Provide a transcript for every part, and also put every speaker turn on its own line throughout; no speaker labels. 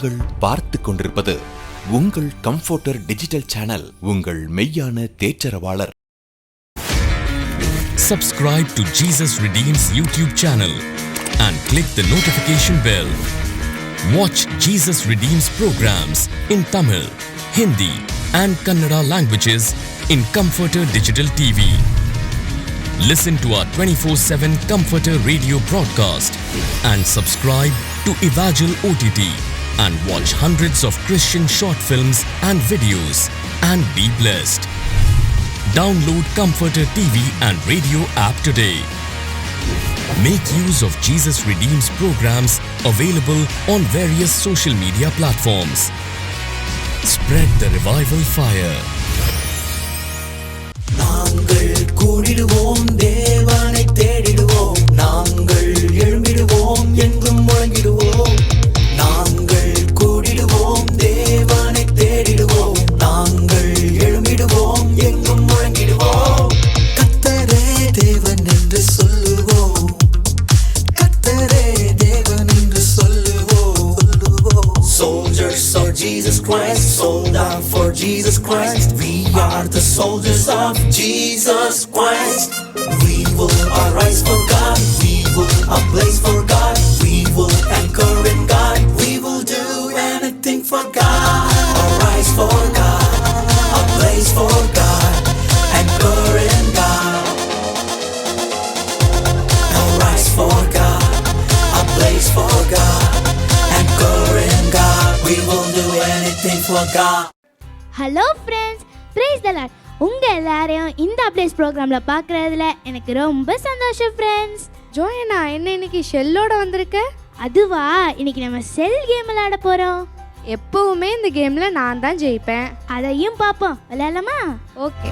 நீங்கள் பார்த்து கொண்டிருப்பது உங்கள் கம்ஃபர்டர் டிஜிட்டல் சேனல், உங்கள் மெய்யான தேற்றரவாளர்.
Subscribe to Jesus Redeems YouTube channel and click the notification bell. Watch Jesus Redeems programs in Tamil, Hindi and Kannada languages in Comforter Digital TV. Listen to our 24/7 Comforter radio broadcast and subscribe to Evangel OTT and watch hundreds of Christian short films and videos and be blessed. Download Comforter TV and radio app today. Make use of Jesus Redeems programs available on various social media platforms. Spread the revival fire.
நாங்கள் கூடிடுவோம், தேவனை தேடிடுவோம், நாங்கள் எழும்பிடுவோம், எங்கும் முழங்கிடுவோம். நாங்கள் கூடிடுவோம், தேவனை தேடிடுவோம், நாங்கள் எழும்பிடுவோம், எங்கும் முழங்கிடுவோம். கர்த்தரே தேவன் என்று சொல்லுவோம், கர்த்தரே தேவன் என்று சொல்லுவோம். Soldiers of Jesus Christ, sold out for Jesus Christ. We are the soldiers of Jesus Christ. We will arise for God, we will ablaze for God, we will anchor in God, we will do anything for God. Arise for God, ablaze for God, anchor in God. Arise for God, ablaze for God, anchor in God, we will do anything for God.
Hello friends, praise the Lord. உங்க எல்லாரையும் இந்த updates ப்ரோக்ராம்ல பார்க்கறதுல எனக்கு ரொம்ப சந்தோஷம் friends.
ஜோயனா, என்ன இன்னைக்கு ஷெல்லோட வந்திருக்க?
அதுவா, இன்னைக்கு நம்ம செல் கேம் விளையாட போறோம்.
எப்பவுமே இந்த கேம்ல நான் தான் ஜெயிப்பேன்.
அதையும் பார்ப்போம், விளையாடலாமா?
ஓகே.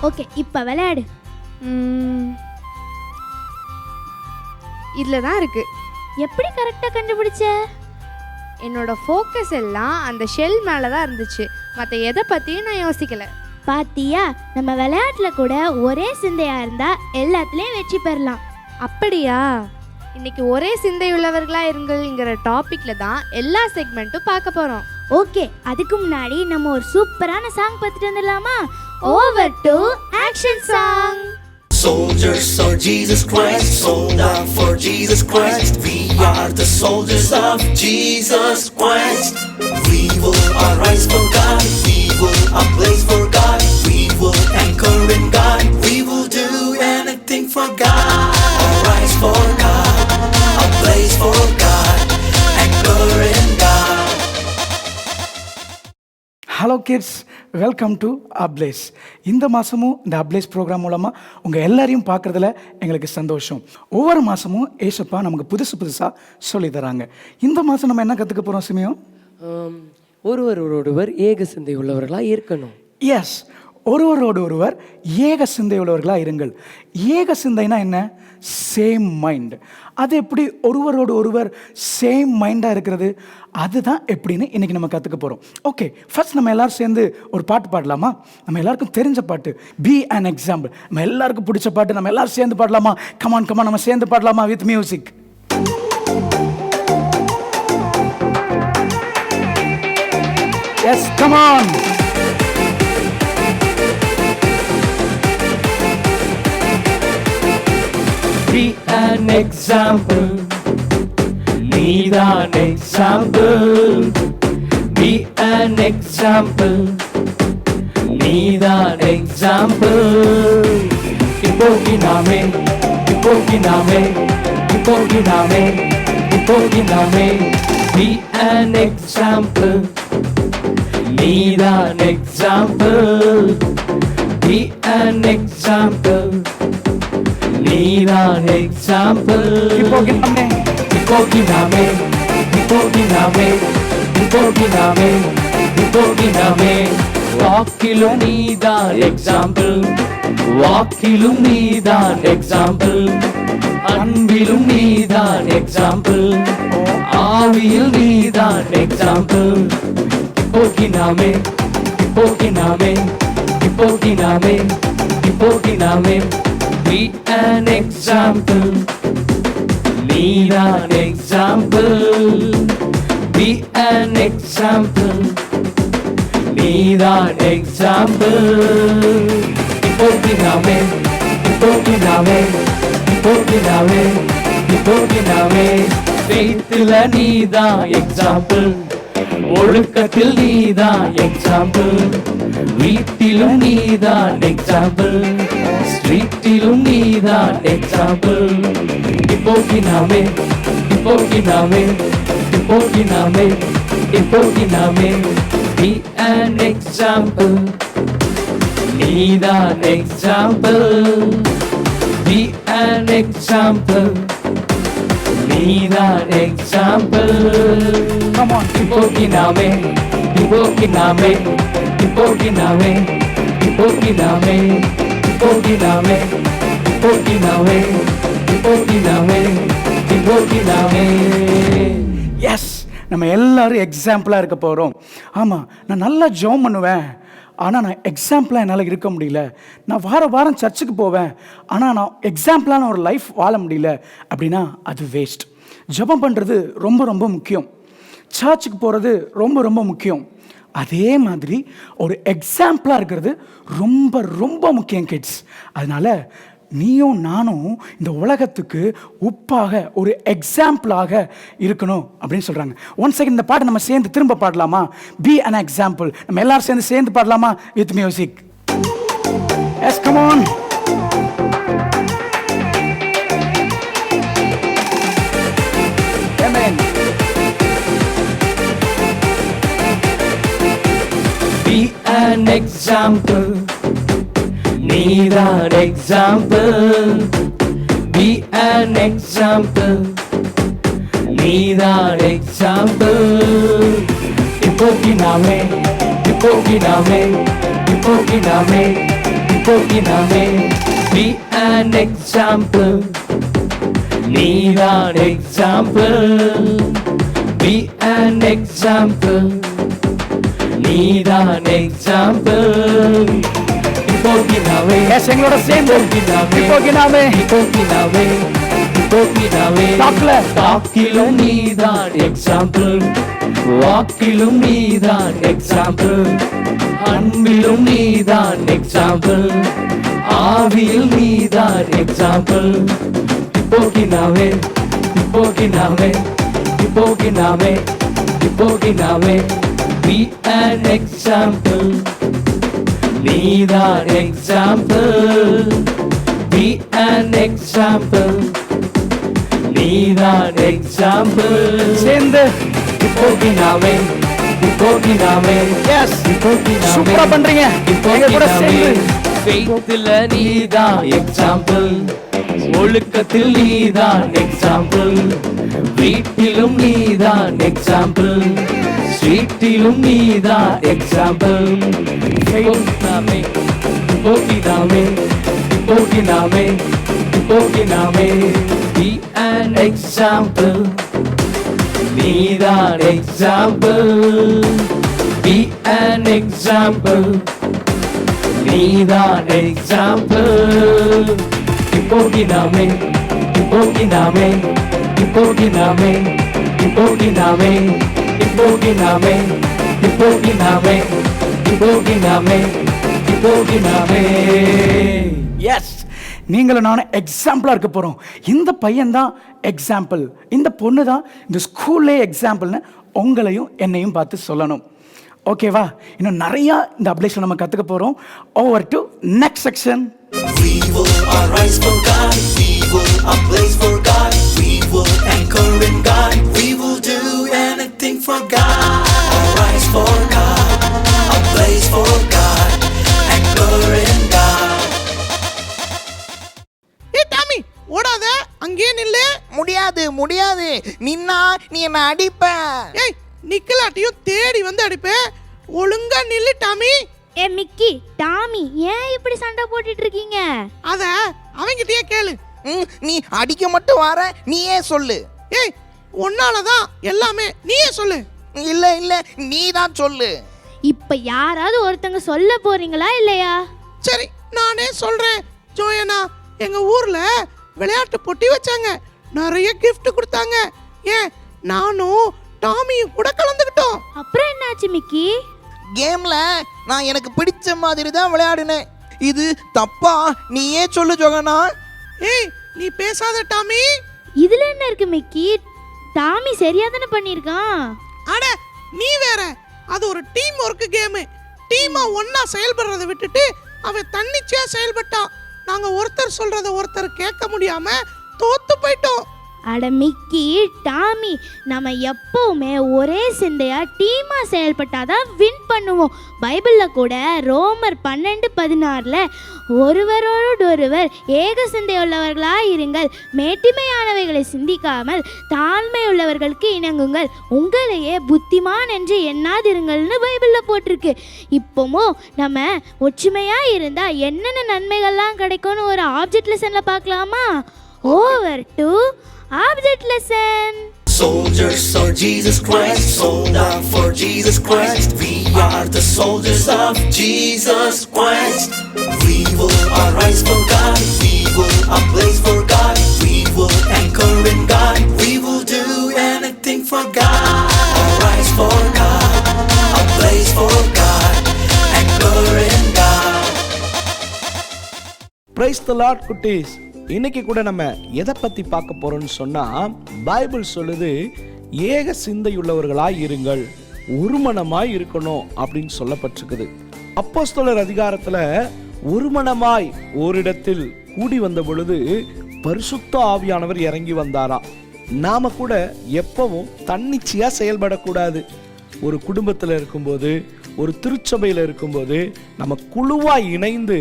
ஓகே, இப்போ விளையாடு.
இதில் தான் இருக்கு.
எப்படி கரெக்டாக கண்டுபிடிச்ச?
என்னோட ஃபோக்கஸ் எல்லாம் அந்த ஷெல் மேலே தான் இருந்துச்சு. மற்ற எதை பற்றியும் நான் யோசிக்கல.
பாத்தியா, நம்ம விளையாட்டில் கூட ஒரே சிந்தையா இருந்தா எல்லாத்துலேயும் வெற்றி பெறலாம்.
அப்படியா? இன்னைக்கு ஒரே சிந்தை உள்ளவர்களா இருங்கள்ங்கிற டாபிக்ல தான் எல்லா செக்மெண்ட்டும் பார்க்க போறோம்.
ஓகே, அதுக்கு முன்னாடி நம்ம ஒரு சூப்பரான சாங் பார்த்துட்டு வந்துடலாமா? Over to action song.
Soldiers of Jesus Christ, sold out for Jesus Christ. We are the soldiers of Jesus Christ. We will arise for God, we will ablaze for God, we will anchor in God, we will do anything for God. Arise for God, ablaze for God, anchor in God.
Hello kids, welcome to ablaze. இந்த மாதமும் இந்த ablaze program மூலமாக உங்கள் எல்லாரையும் பார்க்குறதுல எங்களுக்கு சந்தோஷம். ஒவ்வொரு மாதமும் ஏசப்பா நமக்கு புதுசாக சொல்லி தராங்க. இந்த மாதம் நம்ம என்ன கற்றுக்க போகிறோம் சிமியோ?
ஒருவரோடொருவர் ஏக சிந்தை உள்ளவர்களாக இருக்கணும்.
எஸ், ஒருவர் ஏக சிந்தை உள்ளவர்களாக இருங்கள். ஏக சிந்தைனா என்ன? Same mind. அது எப்படி ஒருவரோடு ஒருவர் சேம் மைண்டாக இருக்கிறது? அதுதான் எப்படின்னு இன்றைக்கி நம்ம கற்றுக்க போகிறோம். ஓகே, ஃபர்ஸ்ட் நம்ம எல்லோரும் சேர்ந்து ஒரு பாட்டு பாடலாமா? நம்ம எல்லாருக்கும் தெரிஞ்ச பாட்டு, பி அன் எக்ஸாம்பிள். நம்ம எல்லாருக்கும் பிடிச்ச பாட்டு, நம்ம எல்லோரும் சேர்ந்து பாடலாமா? கமான் நம்ம சேர்ந்து பாடலாமா with music? Yes, come on.
Be an example, need an example. Be an example, need an example. Ipoginame, ipoginame, ipoginame, ipoginame. Be an example, need an example. Be an example. Need an example.
Ipoginame,
ipoginame, ipoginame, ipoginame, ipoginame. Walkilum need an example. Walkilum need an example. Anbilum need an example. ஆவியில் நீதான் example. இப்போக்கினாமே இப்போக்கினாமே இப்போக்கினாமே இப்போக்கினாமே be an example. நீதான் example. be an example. நீதான் example. இப்போக்கினாமே இப்போக்கினாமே இப்போக்கினாமே இப்போக்கினாமே faithல நீதான் எக்ஸாம்பிள். ஒழுக்கத்தில் நீதான் எக்ஸாம்பிள். வீட்டிலும் நீதான் எக்ஸாம்பிள். ஸ்ட்ரீட்டிலும் நீதான் எக்ஸாம்பிள். இப்போக்கினாமே இப்போக்கினாமே இப்போக்கினாமே இப்போக்கினாமே be an example. நீதான் எக்ஸாம்பிள். be an example. நீதான் எக்ஸாம்பிள்.
Come on.
இப்போக்கினாமே இப்போக்கினாமே இப்போக்கினாமே இப்போக்கினாமே இப்போக்கினாமே இப்போக்கினாமே இப்போக்கினாமே இப்போக்கினாமே.
எஸ், நம்ம எல்லாரும் எக்ஸாம்பிளாக இருக்க போகிறோம். ஆமாம், நான் நல்லா ஜெபம் பண்ணுவேன், ஆனால் நான் எக்ஸாம்பிளாக என்னால் இருக்க முடியல. நான் வாரம் சர்ச்சுக்கு போவேன், ஆனால் நான் எக்ஸாம்பிளான ஒரு லைஃப் வாழ முடியல அப்படின்னா அது வேஸ்ட். ஜெபம் பண்ணுறது ரொம்ப ரொம்ப முக்கியம். சர்ச்சுக்கு போகிறது ரொம்ப ரொம்ப முக்கியம். அதே மாதிரி ஒரு எக்ஸாம்பிளாக இருக்கிறது ரொம்ப ரொம்ப முக்கியம் கிட்ஸ். அதனால் நீயும் நானும் இந்த உலகத்துக்கு உப்பாக ஒரு எக்ஸாம்பிளாக இருக்கணும் அப்படின்னு சொல்கிறாங்க. ஒன் செகண்ட், இந்த பாட்டை நம்ம சேர்ந்து திரும்ப பாடலாமா? Be an example. நம்ம எல்லாரும் சேர்ந்து பாடலாமா with music? Yes, come on. Amen.
be an example. நீதான் எக்ஸாம்பிள். be an example. நீதான் எக்ஸாம்பிள். இப்போக்கினாமே இப்போக்கினாமே இப்போக்கினாமே இப்போக்கினாமே be an example. நீதான் எக்ஸாம்பிள். be an example. நீதான் எக்ஸாம்பிள். இப்போக்கினாமே
எஸ், எங்களோட சேர்ந்து இப்போக்கினாமே
இப்போக்கினாமே இப்போக்கினாமே டாக்கிலும் நீதான் எக்ஸாம்பிள். வாக்கிலும் நீதான் எக்ஸாம்பிள். அன்பிலும் நீதான் எக்ஸாம்பிள். ஆவியில் நீதான் எக்ஸாம்பிள். இப்போக்கினாமே இப்போக்கினாமே இப்போக்கினாமே இப்போக்கினாமே be an example. நீதான் எக்ஸாம்பிள். be an example. நீதான் எக்ஸாம்பிள்.
சேர்ந்து
இப்போக்கினாமே இப்போக்கினாமே
எஸ்,
இப்போக்கினாமே
சூப்பரா பண்றீங்க. எங்க கூட சேர்ந்து
faithல நீதான் எக்ஸாம்பிள். ஒழுக்கத்தில் நீதான் எக்ஸாம்பிள். வீட்டிலும் நீதான் எக்ஸாம்பிள். ஸ்ட்ரீட்டிலும் நீதான் எக்ஸாம்பிள். இப்போக்கினாமே இப்போக்கினாமே இப்போக்கினாமே இப்போக்கினாமே be an example. நீதான் எக்ஸாம்பிள். be an example. நீதான் எக்ஸாம்பிள். இப்போக்கினாமே இப்போக்கினாமே இப்போக்கினாமே இப்போக்கினாமே இப்போக்கினாமே இப்போக்கினாமே இப்போக்கினாமே இப்போக்கினாமே.
எஸ், நீங்களும் நானும் எக்ஸாம்பிளாக இருக்க போகிறோம். இந்த பையன் தான் எக்ஸாம்பிள், இந்த பொண்ணு தான் இந்த ஸ்கூல்லே எக்ஸாம்பிள்னு உங்களையும் என்னையும் பார்த்து சொல்லணும். ஓகேவா? இன்னும் நிறையா இந்த அப்டேஷன் நம்ம கற்றுக்க போகிறோம். Over to next section.
We will arise for God. We will ablaze for God. We will anchor in God. We will do anything for God. Arise for God. Ablaze for God. Anchor in God.
Tommy, ஓடாத, அங்கேயே நில்லு.
முடியாது முடியாது, நின்னா நீ என்ன அடிப்ப.
ஏய், நிக்கலாட்டியும் தேடி வந்து அடிப்பேன். ஒழுங்கா நில்லு டாமி.
ஏ மிக்கி, டாமி, ஏன் இப்படி சண்டை போட்டுட்டு இருக்கீங்க?
அத அவங்கிட்டயே கேளு.
நீ அடிக்க மட்டும் வர, நீயே சொல்லு.
ஏய், உன்னாலதான் எல்லாமே. நீயே சொல்லு.
இல்ல இல்ல நீ தான் சொல்லு.
இப்ப யாராவது ஒருத்தங்க சொல்ல போறீங்களா இல்லையா?
சரி, நானே சொல்றேன். ஜோயனா, எங்க ஊர்ல விளையாட்டு போட்டி வச்சாங்க. நிறைய gift கொடுத்தாங்க. ஏன், நானும் டாமியும் கூட கலந்துக்கிட்டோம்.
அப்புறம் என்னாச்சு மிக்கி?
கேம்ல நான் எனக்கு பிடிச்ச மாதிரி தான் விளையாடினேன். இது தப்பா? நீயே சொல்லு ஜோகனா.
ஏய், நீ பேசாத டாமி.
இதுல என்ன இருக்கு மிக்கி? டாமி சரியா தானே பண்ணிருக்கான்.
அட நீ வேற. அது ஒரு டீம் ஒர்க் கேம். டீமா ஒண்ணா செயல்படுறதை விட்டுட்டு அவன் தன்னிச்சையா செயல்பட்டான். நாங்க ஒருத்தர் சொல்றத ஒருத்தர் கேட்க முடியாம தோத்து போயிட்டோம்.
அட மிக்கி, டாமி, நம்ம எப்பவுமே ஒரே சிந்தையா டீமா செயல்பட்டாதான் வின் பண்ணுவோம். பைபிள்ல கூட ரோமர் 12:16 ஒருவரோடொருவர் ஏக சிந்தையுள்ளவர்களாய் இருங்கள், மேட்டிமையானவைகளை சிந்திக்காமல் தாழ்மையுள்ளவர்களுக்கு இணங்குங்கள், உங்களையே புத்திமான் என்று எண்ணாதிருங்கள்னு பைபிள்ல போட்டிருக்கு. இப்போவும் நம்ம ஒற்றுமையா இருந்தா என்னென்ன நன்மைகள்லாம் கிடைக்கும்னு ஒரு ஆப்ஜெக்ட் லெசன்ல பார்க்கலாமா? Over to object lesson.
Soldiers of Jesus Christ, sold out for Jesus Christ. We are the soldiers of Jesus Christ. We will arise for God. We will ablaze for God. We will anchor in God. We will do anything for God. Arise for God. Ablaze for God. Anchor in God.
Praise the Lord, குட்டீஸ். இன்னைக்கு கூட நம்ம எதை பத்தி பார்க்க போறோம்னு சொன்னா, Bible சொல்லுது ஏக சிந்தையுள்ளவர்களாய் இருங்கள், ஒருமனமாய் இருக்கணும் அப்படின்னு சொல்லப்பட்டிருக்குது. அப்போஸ்தலர் அதிகாரத்துல ஒருமனமாய் ஓரிடத்தில் கூடி வந்த பொழுது பரிசுத்த ஆவியானவர் இறங்கி வந்தாராம். நாம கூட எப்பவும் தன்னிச்சையா செயல்படக்கூடாது. ஒரு குடும்பத்தில் இருக்கும்போது, ஒரு திருச்சபையில் இருக்கும்போது நம்ம குழுவாய் இணைந்து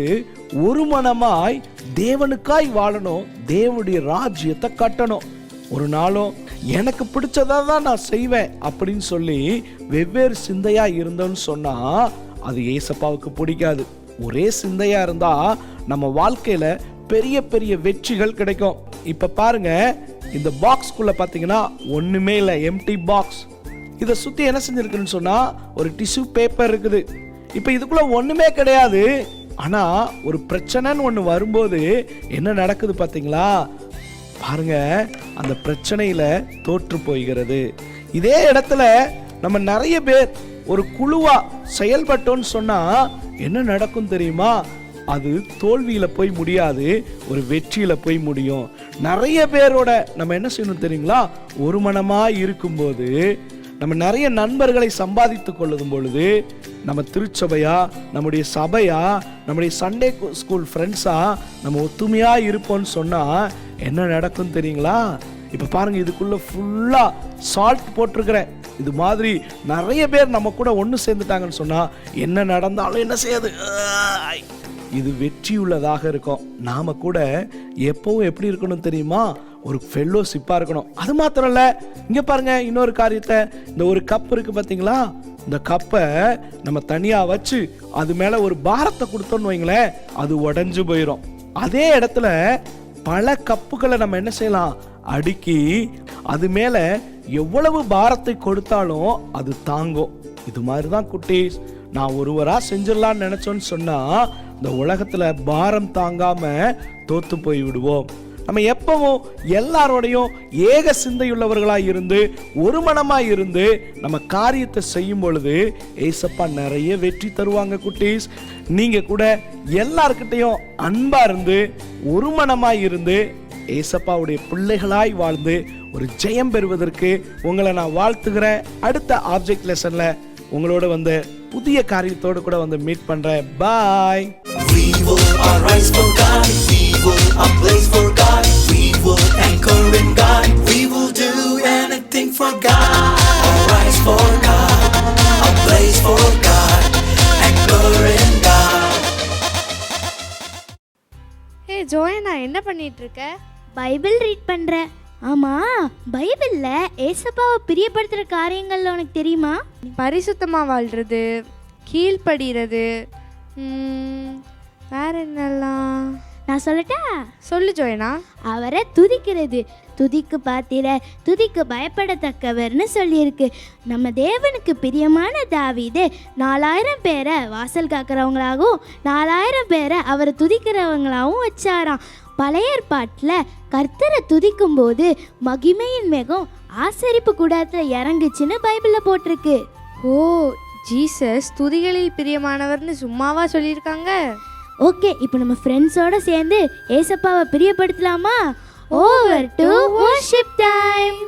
ஒரு மனமாய் தேவனுக்காய் வாழணும், தேவனுடைய ராஜ்யத்தை கட்டணும். ஒரு நாளும் எனக்கு பிடிச்சதா தான் நான் செய்வேன் அப்படின்னு சொல்லி வெவ்வேறு சிந்தையா இருந்தோன்னு சொன்னா அது ஏசப்பாவுக்கு பிடிக்காது. ஒரே சிந்தையா இருந்தா நம்ம வாழ்க்கையில பெரிய பெரிய வெற்றிகள் கிடைக்கும். இப்ப பாருங்க, இந்த பாக்ஸ்குள்ள பாத்தீங்கன்னா ஒண்ணுமே இல்லை, எம்டி பாக்ஸ். இதை சுத்தி என்ன செஞ்சிருக்குன்னு சொன்னா ஒரு டிஷ்யூ பேப்பர் இருக்குது. இப்ப இதுக்குள்ள ஒண்ணுமே கிடையாது. ஆனா ஒரு பிரச்சனைன்னு ஒண்ணு வரும்போது என்ன நடக்குது பாத்தீங்களா? பாருங்க, அந்த பிரச்சனையில தோற்று போகிறது. இதே இடத்துல நம்ம நிறைய பேர் ஒரு குழுவா செயல்பட்டோன்னு சொன்னா என்ன நடக்கும் தெரியுமா? அது தோல்வியில போய் முடியாது, ஒரு வெற்றியில போய் முடியும். நிறைய பேரோட நம்ம என்ன செய்யணும் தெரியுங்களா? ஒரு மனமா இருக்கும்போது நம்ம நிறைய நண்பர்களை சம்பாதித்து கொள்ளும் பொழுது, நம்ம திருச்சபையா, நம்முடைய சபையா, நம்முடைய சண்டே ஸ்கூல் ஃப்ரெண்ட்ஸா நம்ம ஒத்துமையா இருப்போம்னு சொன்னா என்ன நடக்கும் தெரியுங்களா? இப்ப பாருங்க, இதுக்குள்ள ஃபுல்லா சால்ட் போட்டிருக்கிறேன். இது மாதிரி நிறைய பேர் நம்ம கூட ஒன்று சேர்ந்துட்டாங்கன்னு சொன்னா என்ன நடந்தாலும் என்ன செய்யாது, இது வெற்றி உள்ளதாக இருக்கும். நாம கூட எப்பவும் எப்படி இருக்கணும் தெரியுமா? ஒரு ஃபெல்லோஷிப்பா இருக்கணும். அது மாத்திரம் இல்ல, இங்க பாருங்க இன்னொரு காரியத்தை. இந்த ஒரு கப் இருக்கு பாத்தீங்களா? இந்த கப்பை நம்ம தனியா வச்சு அது மேல ஒரு பாரத்தை கொடுத்தோம்னு வைங்களேன், அது உடைஞ்சு போயிடும். அதே இடத்துல பல கப்புகளை நம்ம என்ன செய்யலாம்? அடுக்கி அது மேல எவ்வளவு பாரத்தை கொடுத்தாலும் அது தாங்கும். இது மாதிரிதான் குட்டீஸ், நான் ஒருவரா செஞ்சிடலான்னு நினைச்சோன்னு சொன்னா இந்த உலகத்துல பாரம் தாங்காம தோத்து போய் விடுவோம். நம்ம எப்பவும் எல்லாரோடையும் ஏக சிந்தையுள்ளவர்களாய் இருந்து ஒரு மனமாய் இருந்து நம்ம காரியத்தை செய்யும் பொழுது ஏசப்பா நிறைய வெற்றி தருவாங்க குட்டீஸ். நீங்க கூட எல்லார்கிட்டையும் அன்பா இருந்து ஒரு மனமாய் இருந்து ஏசப்பாவுடைய பிள்ளைகளாய் வாழ்ந்து ஒரு ஜெயம் பெறுவதற்கு உங்களை நான் வாழ்த்துகிறேன். அடுத்த ஆப்ஜெக்ட் லெசன்ல உங்களோட வந்து புதிய காரியத்தோடு கூட வந்து மீட் பண்றேன். பாய்.
We will arise for God. We will ablaze for God. We will anchor in God. We will do anything for God. Arise for God. Ablaze for God. Anchor in God.
ஹே ஜோயனா, என்ன பண்ணிட்டு இருக்க?
Bible read பண்றேன். ஆமா, பைபிள்ல ஏசப்பாவை பிரியப்படுத்துற காரியங்கள்ல உனக்கு தெரியுமா?
பரிசுத்தமா வாழ்றது, கீழ்ப்படுகிறது, வேற என்னெல்லாம்?
நான் சொல்லட்டா?
சொல்லு ஜோயனா.
அவரை துதிக்கிறது. துதிக்கு பாத்திர, துதிக்கு பயப்படத்தக்கவர்னு சொல்லியிருக்கு. நம்ம தேவனுக்கு பிரியமான தாவீது 4000 பேரை வாசல் காக்கிறவங்களாகவும் 4000 பேரை அவரை துதிக்கிறவங்களாகவும் வச்சாராம். பழைய ஏற்பாட்டில் கர்த்தரை துதிக்கும் போது மகிமையின் மேகம் ஆசரிப்பு கூடத்தில் இறங்குச்சுன்னு பைபிளில் போட்டிருக்கு.
ஓ, ஜீசஸ் துதிகளில் பிரியமானவர்னு சும்மாவா சொல்லியிருக்காங்க?
ஓகே, இப்போ நம்ம ஃப்ரெண்ட்ஸோட சேர்ந்து ஏசப்பாவை பிரியப்படுத்தலாமா? Over to worship time.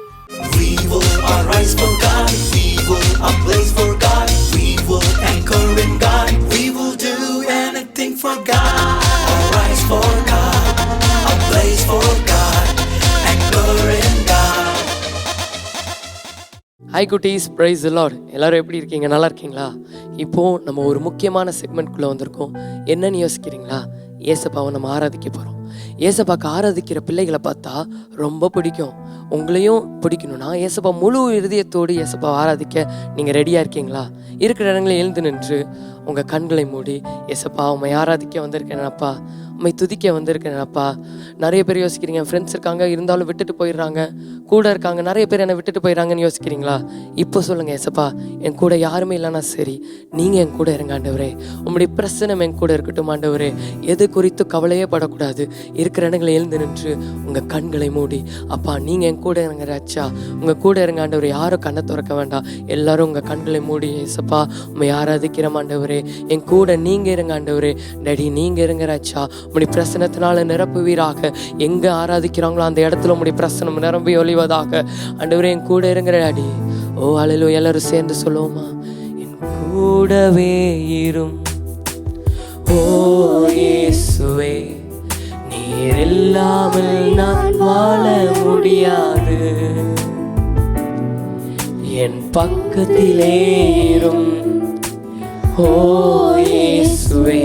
We will arise for God. We will ablaze for God. We will anchor in God. We will do anything for God. Arise for God. Ablaze for God. Anchor in God.
Hi குட்டீஸ், praise the Lord. எல்லாரும் எப்படி இருக்கீங்க? நல்லா இருக்கீங்களா? இப்போது நம்ம ஒரு முக்கியமான செக்மெண்ட்குள்ளே வந்திருக்கோம். என்னன்னு யோசிக்கிறீங்களா? ஏசப்பாவை நம்ம ஆராதிக்க போகிறோம். ஏசப்பாக்கு ஆராதிக்கிற பிள்ளைகளை பார்த்தா ரொம்ப பிடிக்கும். உங்களையும் பிடிக்கணும்னா ஏசப்பா முழு இருதயத்தோடு ஏசப்பா ஆராதிக்க நீங்கள் ரெடியாக இருக்கீங்களா? இருக்கிற இடங்களில் எழுந்து நின்று உங்கள் கண்களை மூடி, ஏசப்பா உண்மை ஆராதிக்க வந்திருக்கேனப்பா, உண்மை துதிக்க வந்திருக்கேனப்பா. நிறைய பேர் யோசிக்கிறீங்க, ஃப்ரெண்ட்ஸ் இருக்காங்க இருந்தாலும் விட்டுட்டு போயிடுறாங்க, கூட இருக்காங்க நிறைய பேர் என்னை விட்டுட்டு போயிடுறாங்கன்னு யோசிக்கிறீங்களா? இப்போ சொல்லுங்கள், ஏசப்பா என் கூட யாருமே இல்லைனா சரி, நீங்கள் என் கூட இருங்க ஆண்டவரே. உங்களுடைய பிரசனம் என் கூட இருக்கட்டும் ஆண்டவரே. எது குறித்து கவலையே படக்கூடாது. இருக்கிற இடங்களை எழுந்து நின்று உங்கள் கண்களை மூடி, அப்பா நீங்கள் என் கூட இருங்க ராச்சா, உங்கள் கூட இருங்க ஆண்டவரே. யாரும் கண்ணை திறக்க வேண்டாம், எல்லாரும் உங்கள் கண்களை மூடி ஏசப்பா உண்மை ஆராதிக்கிற ஆண்டவரே. என் கூட நீங்கள் இருங்க ஆண்டவரே. டேடி நீங்கள் இருங்க ராச்சா, உங்களுடைய பிரசனத்தினால நிரப்புவீராக. எங்கே ஆராதிக்கிறாங்களோ அந்த இடத்துல உங்களுடைய பிரசனம் நிரம்பி ஒளிவதாக ஆண்டவரே. என் கூட இருங்க டாடி. ஓ அல்லேலூயா. எல்லாரும் சேர்ந்து சொல்லுவோமா? என் கூடவே இரும் ஓ இயேசுவே, நீர் இல்லாமல் நான் வாழ முடியாது. என் பக்கத்திலே இரும் ஓ இயேசுவே,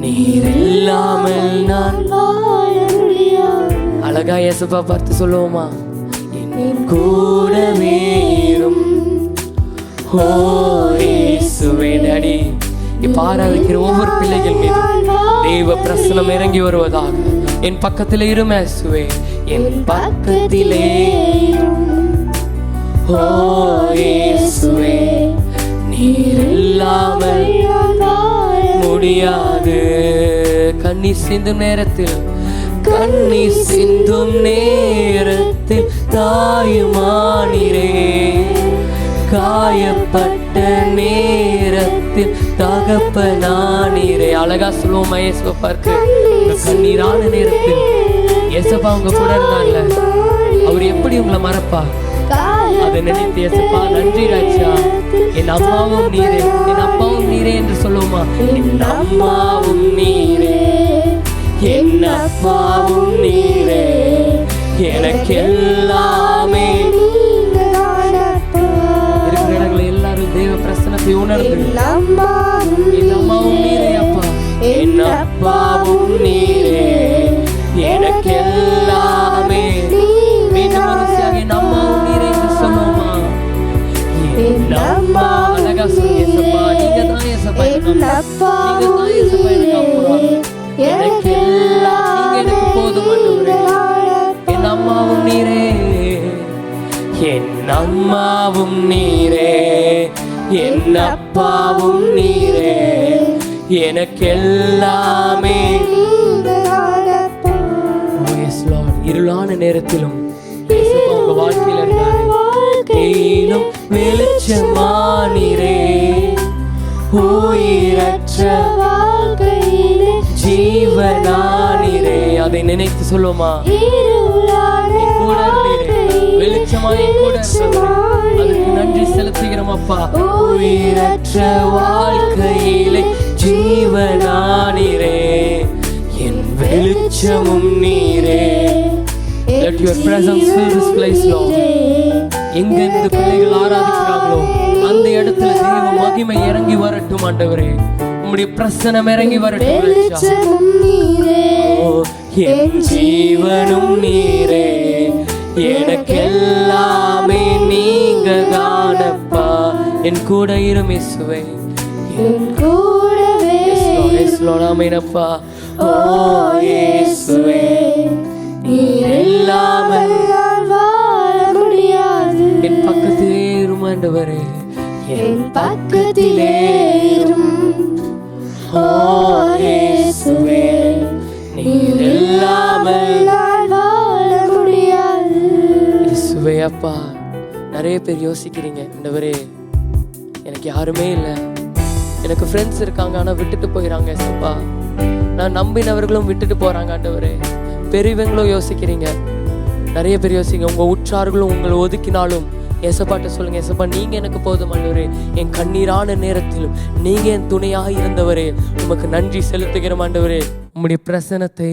நீர் இல்லாமல் நான் வாழ முடியாது. அழகா இயேசுப்பா பார்த்து சொல்லுவோமா? என் கூடவே இரும் ஓ இயேசுவே. டாடி இப்ப ஆராதிக்கிற ஒவ்வொரு பிள்ளைகள் மீது தேவ பிரசனம் இறங்கி வருவதாக. என் பக்கத்திலே இரும் இயேசுவே, என் பக்கத்திலே ஓ இயேசுவே, நீர் இல்லாமல் முடியாது. கண்ணீர் சிந்தும் நேரத்தில், கண்ணீர் சிந்தும் நேரத்தில் தாயுமானிரே, காயப்பட்ட நேரத்தில் தகப்பனானீரே. அழகா சொல்லுவோம் ஏசப்பா பார்த்து. கண்ணீரான நேரத்தில் ஏசப்பா உங்க கூட இருந்தாங்கல்ல, அவர் எப்படி உங்களை மறப்பா? அதை நினைத்து ஏசப்பா நன்றி ராஜா, என் அம்மாவும் நீரே, என் அப்பாவும் நீரே என்று சொல்லுவோமா? என் அம்மாவும் நீரே, என் அப்பாவும் நீரே, எனக்கு எல்லாமே. இருக்கிற இடங்களை எல்லாரும் தேவ பிரசனத்தை உணர்ந்து, என் அம்மாவும் நீரே அப்பா, என் அப்பாவும் நீரே, எனக்கு எல்லாமே. மீண்டும் மனசியாக என் அம்மாவும் நீரே என்று சொல்லுவோமா? என் அம்மா. அழகா சொல்லி ஏசப்பா, நீங்க தான் ஏசப்பா எனக்கு அம்மா, நீங்க தான் ஏசப்பா எனக்கு அம்மா, எனக்கு எல்லாம் நீங்க எனக்கு போதும் ஆண்டவரே. என் அம்மாவும் நீரே, என் அம்மாவும் நீரே, என் அப்பாவும் நீரே, எனக்கு எல்லாமே. இருளான நேரத்திலும் உங்க வாழ்க்கையில இருந்தாரு, வாழ்க்கையிலும் வெளிச்சமானீரே, உயிரற்ற வாழ்க்கையிலே ஜீவனானீரே. அதை நினைத்து சொல்லுமா? கூட வெளிச்சமாய் கூட அதுக்கு நன்றி செலுத்துகிறோம் அப்பா. உயிரற்ற வாழ்க்கையிலே ஜீவனானீரே, என் வெளிச்சமும் நீரே. Let your presence fill this place, Lord. எங்க இந்த பிள்ளைகள் ஆராதிக்கிறாங்களோ அந்த இடத்துல தேவ மகிமை இறங்கி வரட்டும் ஆண்டவரே. உம்முடைய பிரசன்னம் இறங்கி வரட்டும். என் ஜீவனும் நீரே, எனக்கு எல்லாமே நீங்க தானப்பா. என் கூட இரும் இயேசுவே, என் கூடவே. ஆமென் அப்பா. ஓ இயேசுவே நீர் இல்லாமல்
வாழ முடியாது.
என் பக்கத்திலே இரும் ஆண்டவரே,
என் பக்கத்திலே இரும். ஓ இயேசுவே
நீர் இல்லாமல்
வாழ முடியாது.
இயேசுவே அப்பா, நிறைய பேர் யோசிக்கிறீங்க, ஆண்டவரே எனக்கு யாருமே இல்லை, எனக்கு ஃப்ரெண்ட்ஸ் இருக்காங்க ஆனால் விட்டுட்டு போயிடறாங்க ஏசப்பா, நான் நம்பினவர்களும் விட்டுட்டு போகிறாங்க ஆண்டவரே. பெரியவங்களும் யோசிக்கிறீங்க, நிறைய பேர் யோசிங்க, உங்கள் உற்றார்களும் உங்களை ஒதுக்கினாலும் ஏசப்பாட்ட சொல்லுங்க, ஏசப்பா நீங்கள் எனக்கு போதும் ஆண்டவரே, என் கண்ணீரான நேரத்திலும் நீங்கள் என் துணையாக இருந்தவரே, உமக்கு நன்றி செலுத்துகிறோம் ஆண்டவரே. உம்முடைய பிரசனத்தை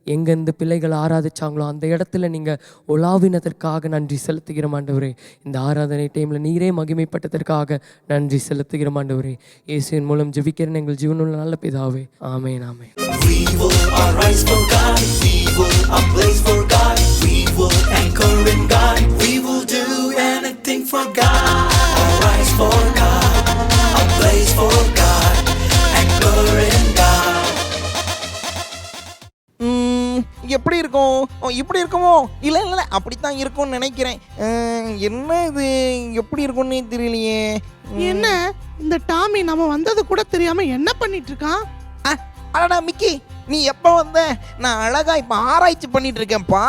எங்கே இந்த பிள்ளைகள் ஆராதிச்சாங்களோ அந்த இடத்துல நீங்கள் உலாவினதற்காக நன்றி செலுத்துகிறோம் ஆண்டவரே. இந்த ஆராதனை டைமில் நீரே மகிமைப்பட்டதற்காக நன்றி செலுத்துகிறோம் ஆண்டவரே. இயேசுவின் மூலம் ஜெபிக்கிறேன் எங்கள் ஜீவனுள்ள நல்ல பிதாவே, ஆமென் ஆமென்.
We will arise for God. We will ablaze for God. We will anchor in God. We will do anything for God. Arise for God. Ablaze for God. Anchor in God.
எப்படி இருக்கும்? இப்படி இருக்குமோ? இல்லை இல்லை அப்படித்தான் இருக்கும்னு நினைக்கிறேன். என்ன இது எப்படி இருக்கும்னே தெரியலையே.
என்ன இந்த டாமி நம்ம வந்தது கூட தெரியாம என்ன பண்ணிட்டு இருக்கான்?
அடடா மிக்கி, நீ எப்போ வந்த? நான் அழகா இப்போ ஆராய்ச்சி பண்ணிட்டு இருக்கேன்ப்பா.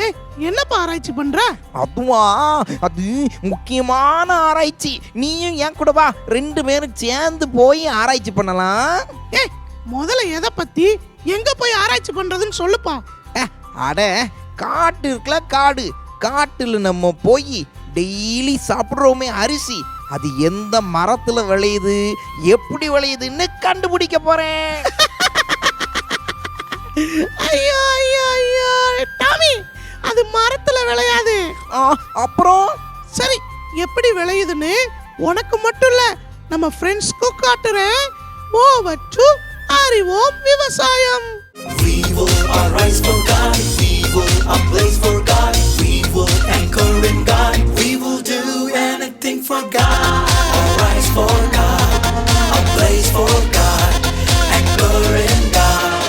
ஏய், என்னப்பா ஆராய்ச்சி பண்ற?
அதுவா, அது முக்கியமான ஆராய்ச்சி. நீயும் என் கூட வா, 2 பேரும் சேர்ந்து போய் ஆராய்ச்சி பண்ணலாம்.
ஏய், முதல்ல எதை பத்தி எங்க போய் ஆராய்ச்சி பண்றதுன்னு சொல்லுப்பா.
அட, காட்டு இருக்குல்ல, காடு, காட்டுல நம்ம போய் டெய்லி சாப்பிட்றோமே அரிசி, அது எந்த மரத்துல விளையுது, எப்படி விளையுதுன்னு கண்டுபிடிக்க போறேன்.
ஐயோ ஐயோ ஐயோ டாமி, அது மரத்துல விளையாது.
அப்புறம்
சரி, எப்படி விளையுதுன்னு உனக்கு மட்டும் இல்ல நம்ம ஃப்ரெண்ட்ஸ்க்கும் காட்டுறேன். ஓவற்று அறிவோம் விவசாயம்.
We will arise for God. We will ablaze for God. We will anchor in God. We will do anything for God. Arise for God. Ablaze for God. Anchor in God.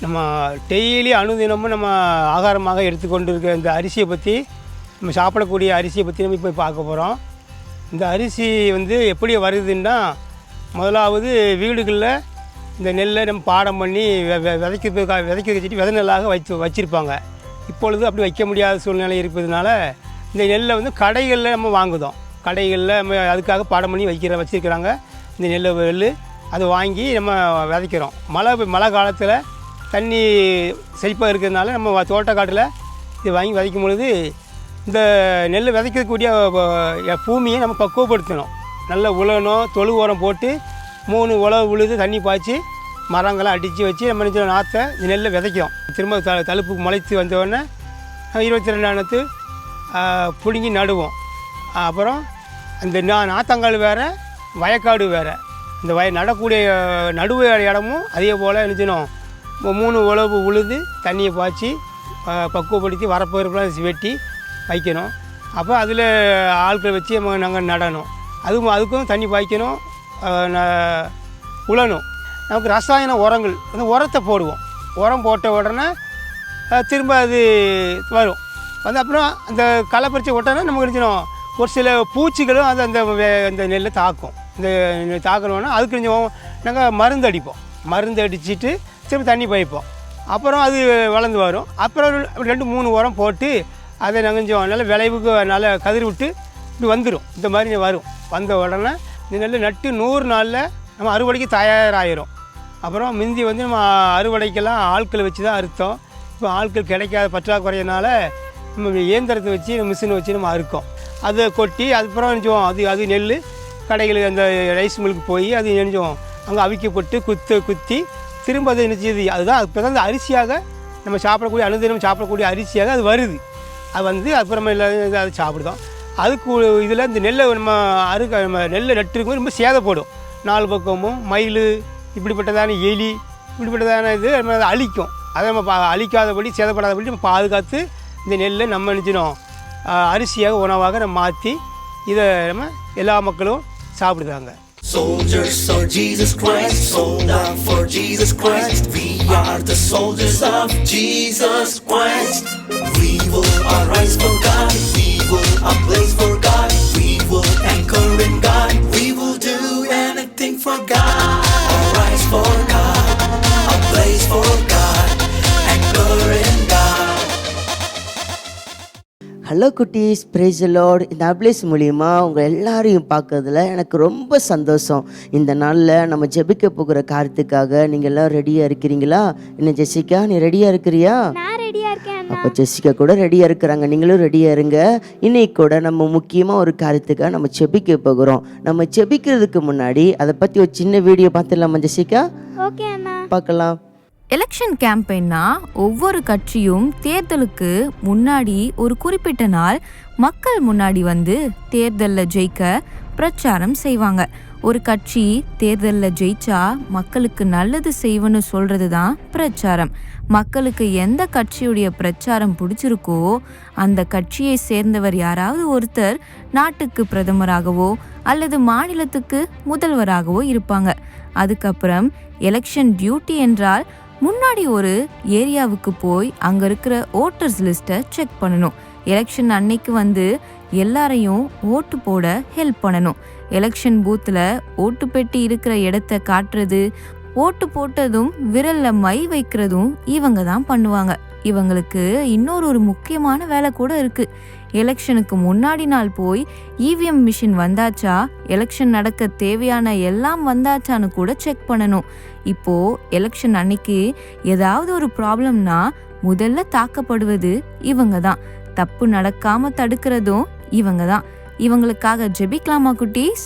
நம்ம டெய்லி அனுதினமும் நம்ம ஆகாரமாக எடுத்துக்கொண்டு இருக்க இந்த அரிசியை பற்றி, நம்ம சாப்பிடக்கூடிய அரிசியை பற்றி நம்ம இப்போ பார்க்க போகிறோம். இந்த அரிசி எப்படி வருதுன்னா, முதலாவது வீடுகளில் இந்த நெல்லை நம்ம பாடம் பண்ணி விதைக்க வச்சுட்டு விதை நெல்லாக வச்சுருப்பாங்க. இப்பொழுது அப்படி வைக்க முடியாத சூழ்நிலை இருப்பதுனால இந்த நெல்லை கடைகளில் நம்ம வாங்குதோம். கடைகளில் நம்ம அதுக்காக பாடம் பண்ணி வச்சுருக்கிறாங்க. இந்த நெல் அதை வாங்கி நம்ம விதைக்கிறோம். மழை காலத்தில் தண்ணி செழிப்பாக இருக்கிறதுனால நம்ம தோட்டக்காட்டில் இது வாங்கி விதைக்கும் பொழுது இந்த நெல் விதைக்கக்கூடிய பூமியை நம்ம பக்குவப்படுத்தணும். நல்ல உழணும், தொழு உரம் போட்டு 3 உழவு உழுது தண்ணி பாய்ச்சி மரங்கள்லாம் அடித்து வச்சு நம்ம நாற்றை இந்த நெல்லை விதைக்கிறோம். திரும்ப தழுப்பு முளைத்து வந்தோடனே 22 நாத்து பிடுங்கி நடுவோம். அப்புறம் அந்த நாற்றங்கால் வேறு, வயக்காடு வேறு. இந்த நடக்கூடிய நடுவு இடமும் அதே போல் நினைச்சணும் 3 உழவு உழுது தண்ணியை பாய்ச்சி பக்குவப்படுத்தி வரப்போறப்பெல்லாம் வெட்டி வைக்கணும். அப்போ அதில் ஆட்கள் வச்சு நாங்கள் நடணும். அதுக்கும் தண்ணி பாய்க்கணும், உழணும். நமக்கு ரசாயன உரங்கள், அந்த உரத்தை போடுவோம். உரம் போட்ட உடனே திரும்ப அது வரும். அப்புறம் அந்த களை பறிச்ச உடனே நமக்கு நினைச்சணும் ஒரு சில பூச்சிகளும் அது அந்த நெல்லை தாக்கும். இந்த தாக்கணுன்னா அதுக்கு கொஞ்சம் நாங்கள் மருந்து அடிப்போம். மருந்து அடிச்சுட்டு திரும்ப தண்ணி பாய்ப்போம். அப்புறம் அது வளர்ந்து வரும். அப்புறம் 2-3 உரம் போட்டு அதை நாங்கள் கொஞ்சம் நல்ல விளைவுக்கு நல்லா கதிர் விட்டு இப்படி வந்துடும். இந்த மாதிரி வரும். வந்த உடனே இந்த நெல் நட்டு 100 நாளில் நம்ம அறுவடைக்கு தயாராகிடும். அப்புறம் முந்தி நம்ம அறுவடைக்கெல்லாம் ஆட்களை வச்சு தான் அறுத்தோம். இப்போ ஆட்கள் கிடைக்காத பற்றாக்குறையினால நம்ம இயந்திரத்தை வச்சு மிஷினை வச்சு நம்ம அறுக்கோம். அதை கொட்டி அதுக்கப்புறம் கொஞ்சம் அது நெல் கடைகளுக்கு அந்த ரைஸ் மில்லுக்கு போய் அது கொஞ்சம் அங்கே அவிக்கப்பட்டு குத்தி திரும்ப அதை நினச்சிது. அதுதான் இப்போ தான் அந்த அரிசியாக நம்ம சாப்பிடக்கூடிய அனுதினம் சாப்பிடக்கூடிய அரிசியாக அது வருது. அது அப்புறமா இல்லை அதை சாப்பிடுதோம். அதுக்கு இதில் இந்த நெல்லை நம்ம நெல்லை நட்டுருக்கும்போது ரொம்ப சேதப்படும். 4 பக்கமும் மயில், இப்படிப்பட்டதான எலி, இப்படிப்பட்டதான இது நம்ம அதை அழிக்கும். அதை நம்ம அழிக்காதபடி, சேதப்படாதபடி நம்ம பாதுகாத்து இந்த நெல்லை நம்ம நினைச்சினோம் அரிசியாக உணவாக நம்ம மாற்றி இதை நம்ம எல்லா மக்களும் சாப்பிடுதாங்க.
Soldiers of Jesus Christ, sold out for Jesus Christ. We are the soldiers of Jesus Christ. We will arise for God, we will ablaze for God, we will anchor in God, we will do anything for God. Arise for God, ablaze for God, anchor in God.
Hello குட்டீஸ், praise the Lord. இந்த ablaze மூலிமா உங்கள் எல்லாரையும் பார்க்கறதுல எனக்கு ரொம்ப சந்தோஷம். இந்த நாளில் நம்ம ஜெபிக்க போகிற காரியத்துக்காக நீங்கள் எல்லாம் ரெடியாக இருக்கிறீங்களா? என்ன ஜெசிகா, நீ ரெடியாக இருக்கிறியா?
நான் ரெடியா இருக்கேன்.
அப்போ ஜெசிகா கூட ரெடியாக இருக்கிறாங்க, நீங்களும் ரெடியாக இருங்க. இன்னைக்கு கூட நம்ம முக்கியமாக ஒரு காரியத்துக்காக நம்ம ஜெபிக்க போகிறோம். நம்ம ஜெபிக்கிறதுக்கு முன்னாடி அதை பற்றி ஒரு சின்ன வீடியோ பார்த்துடலாமா ஜெசிகா?
ஓகே அண்ணா,
பார்க்கலாம்.
எலெக்ஷன் கேம்பெயின்னா ஒவ்வொரு கட்சியும் தேர்தலுக்கு முன்னாடி ஒரு குறிப்பிட்ட நாள் மக்கள் முன்னாடி வந்து தேர்தலில் ஜெயிக்க பிரச்சாரம் செய்வாங்க. ஒரு கட்சி தேர்தலில் ஜெயிச்சா மக்களுக்கு நல்லது செய்வன்னு சொல்றது தான் பிரச்சாரம். மக்களுக்கு எந்த கட்சியுடைய பிரச்சாரம் பிடிச்சிருக்கோ அந்த கட்சியை சேர்ந்தவர் யாராவது ஒருத்தர் நாட்டுக்கு பிரதமராகவோ அல்லது மாநிலத்துக்கு முதல்வராகவோ இருப்பாங்க. அதுக்கப்புறம் எலெக்ஷன் டியூட்டி என்றால் முன்னாடி ஒரு ஏரியாவுக்கு போய் அங்கே இருக்கிற ஓட்டர்ஸ் லிஸ்ட்டை செக் பண்ணணும். எலெக்ஷன் அன்னைக்கு வந்து எல்லாரையும் ஓட்டு போட ஹெல்ப் பண்ணணும். எலெக்ஷன் பூத்தில் ஓட்டு பெட்டி இருக்கிற இடத்த காட்டுறது, ஓட்டு போட்டதும் விரலில் மை வைக்கிறதும் இவங்க தான் பண்ணுவாங்க. இவங்களுக்கு இன்னொரு முக்கியமான வேலை கூட இருக்குது. எலெக்ஷனுக்கு முன்னாடி நாள் போய் இவிஎம் மிஷின் வந்தாச்சா, எலெக்ஷன் நடக்க தேவையான எல்லாம் வந்தாச்சான்னு கூட செக் பண்ணணும். இப்போது எலெக்ஷன் அன்னைக்கு ஏதாவது ஒரு ப்ராப்ளம்னா முதல்ல தாக்கப்படுவது இவங்க தான். தப்பு நடக்காமல் தடுக்கிறதும் இவங்க தான். இவங்களுக்காக ஜெபிக்கலாமா குட்டீஸ்?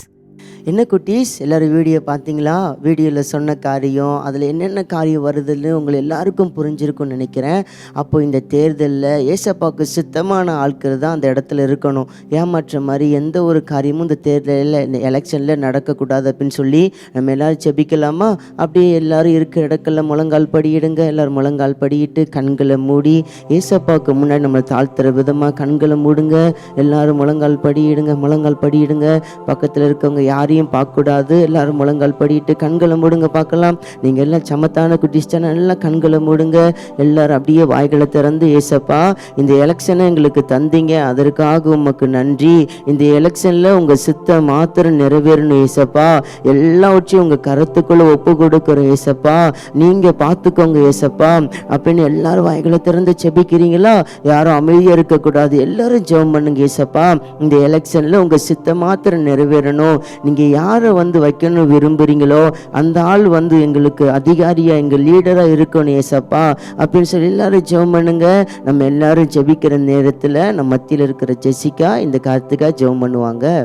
என்ன குட்டீஸ், எல்லோரும் வீடியோ பார்த்தீங்களா? வீடியோவில் சொன்ன காரியம், அதில் என்னென்ன காரியம் வருதுன்னு உங்களை எல்லாருக்கும் புரிஞ்சிருக்கும்னு நினைக்கிறேன். அப்போது இந்த தேர்தலில் ஏசப்பாவுக்கு சுத்தமான ஆட்கள் தான் அந்த இடத்துல இருக்கணும். ஏமாற்ற மாதிரி எந்த ஒரு காரியமும் இந்த தேர்தலில், இந்த எலெக்ஷனில் நடக்கக்கூடாது அப்படின்னு சொல்லி நம்ம எல்லோரும் ஜெபிக்கலாமா? அப்படியே எல்லோரும் இருக்கிற இடத்துல முழங்கால் படியிடுங்க. எல்லோரும் முழங்கால் படியிட்டு கண்களை மூடி ஏசப்பாவுக்கு முன்னாடி நம்மளை தாழ்த்துற விதமாக கண்களை மூடுங்க. எல்லோரும் முழங்கால் படியிடுங்க, முழங்கால் படியிடுங்க. பக்கத்தில் இருக்கவங்க யாரையும் பார்க்கக்கூடாது. எல்லாரும் முழங்கால் படிட்டு கண்களை மூடுங்க பார்க்கலாம். நீங்கள் எல்லாம் சமத்தான குட்டிஸ்டான எல்லாம் கண்களை மூடுங்க. எல்லாரும் அப்படியே வாய்களை திறந்து, ஏசப்பா இந்த எலெக்ஷனை எங்களுக்கு தந்தீங்க, அதற்காக உமக்கு நன்றி. இந்த எலெக்ஷனில் உங்கள் சித்தம் மாத்திரம் நிறைவேறணும் ஏசப்பா. எல்லாவற்றையும் உங்கள் கருத்துக்குள்ளே ஒப்பு கொடுக்குறோம் ஏசப்பா. நீங்கள் பார்த்துக்கோங்க ஏசப்பா அப்படின்னு எல்லாரும் வாய்களை திறந்து செபிக்கிறீங்களா? யாரும் அமைதியாக இருக்கக்கூடாது, எல்லாரும் ஜெபம் பண்ணுங்க ஏசப்பா. இந்த எலெக்ஷனில் உங்கள் சித்தம் மாத்திரம் நிறைவேறணும். நீங்கள் யாரை வந்து வைக்கணும் விரும்புகிறீங்களோ அந்த ஆள் வந்து எங்களுக்கு அதிகாரியாக, எங்கள் லீடராக இருக்கணும் ஏசப்பா அப்படின்னு சொல்லி எல்லாரும் ஜெபம் பண்ணுங்க. நம்ம எல்லாரும் ஜெபிக்கிற நேரத்தில் நம்ம மத்தியில் இருக்கிற ஜெசிகா இந்த காரியத்துக்காக ஜெபம் பண்ணுவாங்க.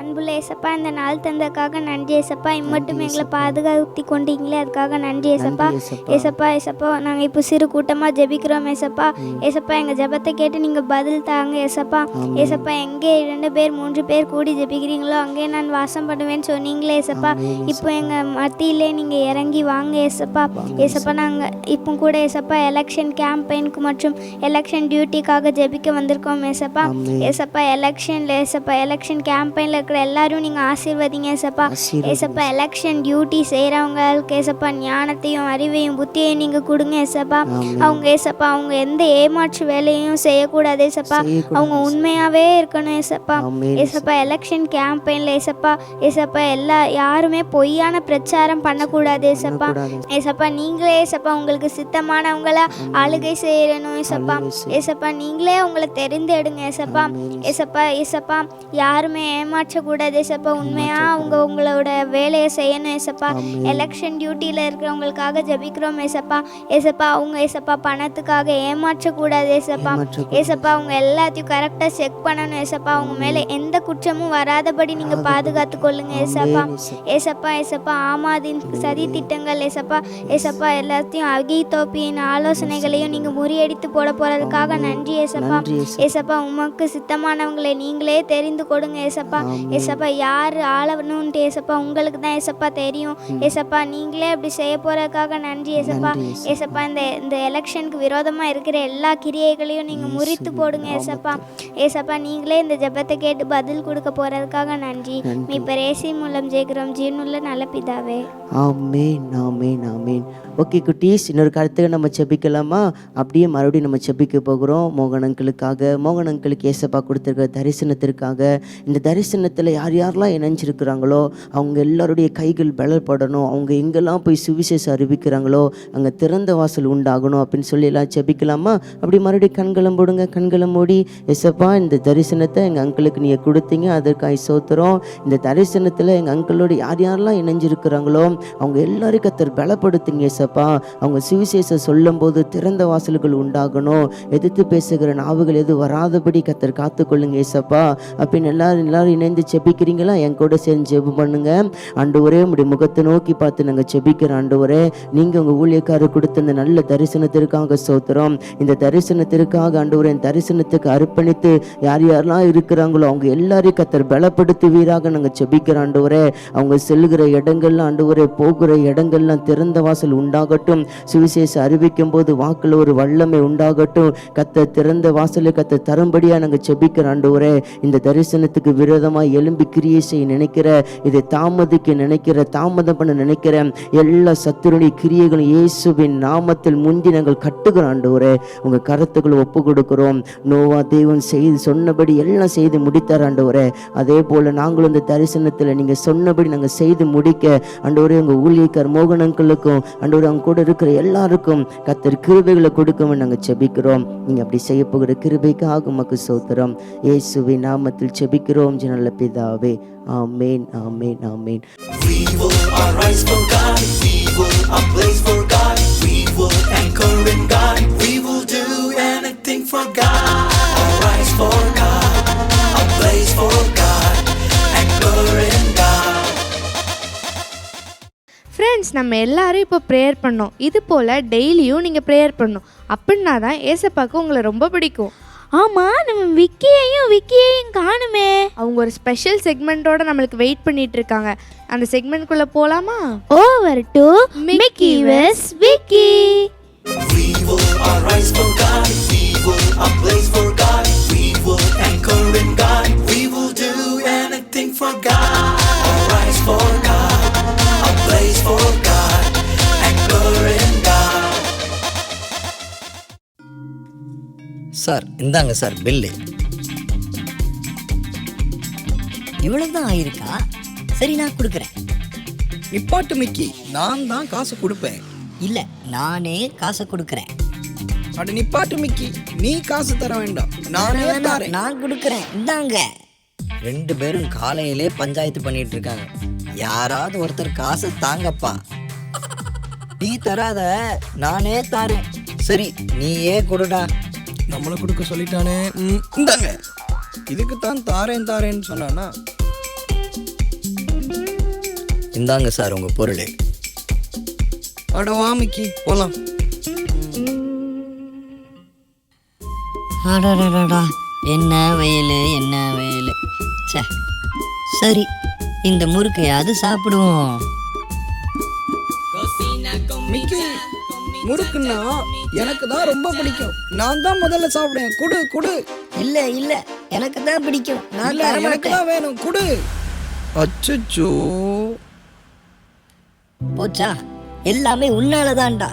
அன்புள்ள ஏசப்பா, இந்த நாள் தந்ததுக்காக நன்றி ஏசப்பா. இம்மட்டும் எங்களை பாதுகாத்தி கொண்டீங்களே, அதுக்காக நன்றி ஏசப்பா. ஏசப்பா ஏசப்பா, நாங்கள் இப்போ சிறு கூட்டமாக ஜெபிக்கிறோம் ஏசப்பா. ஏசப்பா எங்கள் ஜெபத்தை கேட்டு நீங்கள் பதில் தாங்க ஏசப்பா. ஏசப்பா எங்கே 2 பேர் 3 பேர் கூடி ஜெபிக்கிறீங்களோ அங்கே நான் வாசம் பண்ணுவேன்னு சொன்னீங்களே ஏசப்பா. இப்போ எங்கள் மத்தியிலே நீங்கள் இறங்கி வாங்க ஏசப்பா. ஏசப்பா நாங்கள் இப்போ கூட ஏசப்பா எலெக்ஷன் கேம்பெயினுக்கு மற்றும் எலெக்ஷன் டியூட்டிக்காக ஜெபிக்க வந்திருக்கோம் ஏசப்பா. ஏசப்பா எலெக்ஷனில் ஏசப்பா எலெக்ஷன் கேம்பெயினில் இருக்கிற எல்லாரும் நீங்கள் ஆசீர்வதிங்க ஏசப்பா. ஏசப்பா எலெக்ஷன் டியூட்டி செய்கிறவங்களுக்கு ஏசப்பா ஞானத்தையும் அறிவையும் புத்தியையும் நீங்கள் கொடுங்க ஏசப்பா. அவங்க ஏசப்பா அவங்க எந்த ஏமாற்று வேலையும் செய்யக்கூடாது ஏசப்பா. அவங்க உண்மையாகவே இருக்கணும் ஏசப்பா. ஏசப்பா எலெக்ஷன் கேம்பெயினில் ஏசப்பா ஏசப்பா யாருமே பொய்யான பிரச்சாரம் பண்ணக்கூடாது ஏசப்பா. ஏசப்பா நீங்களே ஏசப்பா உங்களுக்கு சித்தமானவங்கள ஆளுகை செய்யணும் ஏசப்பா. ஏசப்பா நீங்களே உங்களை தெரிந்தெடுங்க ஏசப்பா. ஏசப்பா ஏசப்பா யாருமே ஏமாற்றக்கூடாது ஏசப்பா. உண்மையாக அவங்க உங்களோட வேலையை செய்யணும் ஏசப்பா. எலெக்ஷன் டியூட்டியில் இருக்கிறவங்களுக்காக ஜெபிக்கிறோம் ஏசப்பா. ஏசப்பா அவங்க ஏசப்பா பணத்துக்காக ஏமாற்றக்கூடாது ஏசப்பா. ஏசப்பா அவங்க எல்லாத்தையும் கரெக்டாக செக் பண்ணணும் ஏசப்பா. அவங்க மேலே எந்த குற்றமும் வராதபடி நீங்கள் பாதுகாத்து கொள்ளுங்க ஏசப்பா. ஏசப்பா ஏசப்பா ஆமாதின் சதி திட்டங்கள் ஏசப்பா ஏசப்பா எல்லாத்தையும் அகிதோப்பியின் ஆலோசனைகளையும் நீங்கள் முறியடித்து போட போகிறதுக்காக நன்றி ஏசப்பா. ஏசப்பா உமக்கு சித்தமானவங்களை நீங்களே தெரிந்து கொடுங்க ஏசப்பா. ஏசப்பா யார் ஆளவணுன்ட்டு ஏசப்பா உங்களுக்கு தான் ஏசப்பா தெரியும். ஏசப்பா நீங்களே அப்படி செய்ய போகிறதுக்காக நன்றி ஏசப்பா. ஏசப்பா இந்த எலெக்ஷனுக்கு விரோதமாக இருக்கிற எல்லா கிரியைகளையும் நீங்கள் முறித்து போடுங்க ஏசப்பா. ஏசப்பா நீங்களே இந்த ஜெபத்தை கேட்டு பதில் கொடுக்க போகிறதுக்காக நன்றி. இப்போ ரேசி மூலம் ஜெயிக்கிறோம் ஜீவனுள்ள நல்ல பிதாவே.
ஆமேன் ஆமேன் ஆமேன். ஓகே குட்டீஸ், இன்னொரு கருத்துக்கு நம்ம செபிக்கலாமா? அப்படியே மறுபடியும் நம்ம செபிக்க போகிறோம் மோகனங்களுக்காக. மோகனங்களுக்கு ஏசப்பா கொடுத்துருக்க தரிசனத்திற்காக. இந்த தரிசனத்தில் யார் யாரெல்லாம் இணைஞ்சிருக்கிறாங்களோ அவங்க எல்லாருடைய கைகள் பலப்படணும். அவங்க எங்கெல்லாம் போய் சுவிசேஷம் அறிவிக்கிறாங்களோ அங்கே திறந்த வாசல் உண்டாகணும் அப்படின்னு சொல்லி எல்லாம் செபிக்கலாமா? அப்படி மறுபடியும் கண்களை மூடுங்க. கண்களை மூடி, ஏசப்பா இந்த தரிசனத்தை எங்கள் அங்கிளுக்கு நீங்கள் கொடுத்தீங்க, அதற்காக சோத்திரம். இந்த தரிசனத்தில் எங்கள் அங்கிளோட யார் யாரெல்லாம் இணைஞ்சிருக்கிறாங்களோ அவங்க எல்லாரும் கர்த்தர் பலப்படுத்துங்க ஏசப்பா. அவங்க சுவிசேஷம் சொல்லும் போது திறந்த வாசல்கள் உண்டாகணும். எதிர்த்து பேசுகிற நாவுகள் எது வராதபடி கர்த்தர் காத்துக்கொள்ளுங்க ஏசப்பா. அப்படின்னு எல்லாரும் இணைந்து செபிக்கிறீங்களா? என் கூட சேர்ந்து ஜெபம் பண்ணுங்க. ஆண்டவரே உம்முடைய முகத்தை நோக்கி பார்த்து நாங்கள் செபிக்கிறோம். ஆண்டவரே நீங்கள் உங்கள் ஊழியக்காரர் கொடுத்த இந்த நல்ல தரிசனத்திற்காக சோத்திரம். இந்த தரிசனத்திற்காக ஆண்டவரே இந்த தரிசனத்துக்கு அர்ப்பணித்து யார் யாரெல்லாம் இருக்கிறாங்களோ அவங்க எல்லாரையும் கர்த்தர் பலப்படுத்துவீராக நாங்கள் செபிக்கிறோம். ஆண்டவரே அவங்க செல்கிற இடங்கள்லாம் ஆண்டவரே போகிற இடங்கள்லாம் திறந்த வாசல் உண்டாகட்டும். சுவிசேஷம் அறிவிக்கும் போது வாக்கில் ஒரு வல்லமை உண்டாகட்டும். கர்த்தர் திறந்த வாசலை கர்த்தர் தரும்படியாக நாங்கள் செபிக்கிறோம். ஆண்டவரே இந்த தரிசனத்துக்கு விரோதமாக எழும்பி கிரியை செய்ய நினைக்கிற, இதை தாமதிக்க நினைக்கிற, தாமதம் பண்ண நினைக்கிற எல்லா சத்துருடைய கிரியைகளும் இயேசுவின் நாமத்தில் முந்தி நாங்கள் கட்டுகிறோம். ஆண்டவரே உங்கள் கருத்துக்களை ஒப்பு கொடுக்கிறோம். நோவா தேவன் செய்து சொன்னபடி எல்லாம் செய்து முடித்தார். ஆண்டவரே அதே போல் நாங்களும் இந்த தரிசனத்தில் நீங்கள் சொன்னபடி நாங்கள் செய்து முடிக்க ஆண்டவரே உங்கள் ஊழியக்கார் மோகனங்களுக்கும் ஆண்டவரே அவங்க கூட இருக்கிற எல்லாருக்கும் கர்த்தர் கிருபைகளை கொடுக்கவும் நாங்கள் செபிக்கிறோம். நீங்கள் அப்படி செய்ய போகிற கிருபைக்காக உமக்கு ஸ்தோத்திரம். இயேசுவின் நாமத்தில் செபிக்கிறோம் நல்ல பிதாவே. ஆமேன் ஆமேன் ஆமேன்.
We will arise for God. We will ablaze for God. We will anchor in God. We will do anything for God. Arise for God. Ablaze for God. Anchor in God.
Friends, நம்ம எல்லாரும் இப்போ prayer பண்ணோம். இது போல் டெய்லியும் நீங்கள் prayer பண்ணணும். அப்படின்னா தான் ஏசப்பாவுக்கு உங்களை ரொம்ப பிடிக்கும்.
ஆமாம், நம்ம விக்கியையும் காணுமே.
அவங்க ஒரு ஸ்பெஷல் செக்மெண்ட்டோட நம்மளுக்கு வெயிட் பண்ணிட்டு இருக்காங்க. அந்த செக்மெண்ட்குள்ளே போகலாமா?
Over to Mickey with Vicky.
We will arise for God. We will ablaze for God. We will anchor in God. We will do anything for God. Arise for God. Ablaze for God. Anchor in God.
Sir இந்தாங்க sir bill. இவ்வளவுதான் ஆயிருக்கா? சரி நான் கொடுக்குறேன்.
நிப்பாட்டு Mickey, நான் தான் காசு கொடுப்பேன்.
இல்ல நானே காசை கொடுக்குறேன்.
அட நிப்பாட்டு மிக்கி, நீ காசு தர வேண்டாம், நானே தரேன்.
நான் கொடுக்குறேன், இந்தாங்க. 2 பேரும் காலையிலே பஞ்சாயத்து பண்ணிட்டு இருக்காங்க. யாராவது ஒருத்தர் காசு தாங்கப்பா. நீ தராத, நானே தரேன். சரி நீயே கொடுடா.
நம்மளை கொடுக்க சொல்லிட்டானே. இந்தாங்க, இதுக்கு தான் தாரேன்னு சொன்னானா?
இந்தாங்க சார் உங்க பொருள்.
அட வா மிக்கி போலாம்.
அடடடடா, என்ன வெயில் என்ன வெயில். சரி இந்த முறுக்கையாவது சாப்பிடுவோம்.
மிக்கி, முறுக்குன்னா எனக்கு தான் ரொம்ப பிடிக்கும். நான் தான் முதல்ல சாப்பிடுவேன். குடு குடு.
இல்ல இல்ல எனக்கு தான் பிடிக்கும். நான்
எனக்கு தான் வேணும். குடு. அச்சச்சோ,
போச்சா? எல்லாமே உன்னாலதான்டா.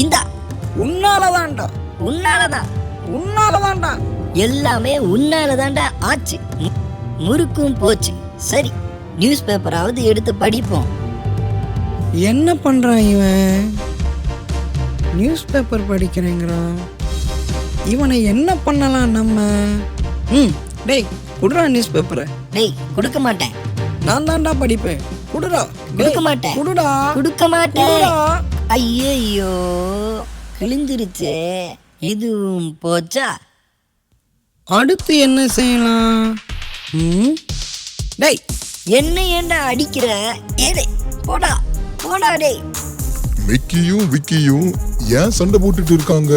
இந்தா.
உன்னாலதான்டா. உன்னாலதான்டா.
எல்லாமே உன்னாலதான்டா ஆச்சு. முறுக்கும் போச்சு. சரி நியூஸ் பேப்பராவது எடுத்து படிப்போம்.
என்ன பண்றான் இவன்? நியூஸ் பேப்பர் படிக்கிறேங்கிறான். இவனை என்ன பண்ணலாம் நம்ம? டேய் குடுறா நியூஸ் பேப்பரை.
டேய் கொடுக்க மாட்டேன்.
நான் தான்டா படிப்பேன். குடுறா.
கொடுக்க மாட்டேன்.
குடுடா.
கொடுக்க மாட்டேன். ஐயோ கிழிஞ்சிருச்சே. இதுவும் போச்சா?
அடுத்து என்ன செய்யலாம்? டேய்
என்ன ஏண்டா அடிக்கிற? ஏடே போடா போடா. டேய்
மிக்கியும் விக்கியும் ஏன் சண்டை போட்டுட்டு இருக்காங்க?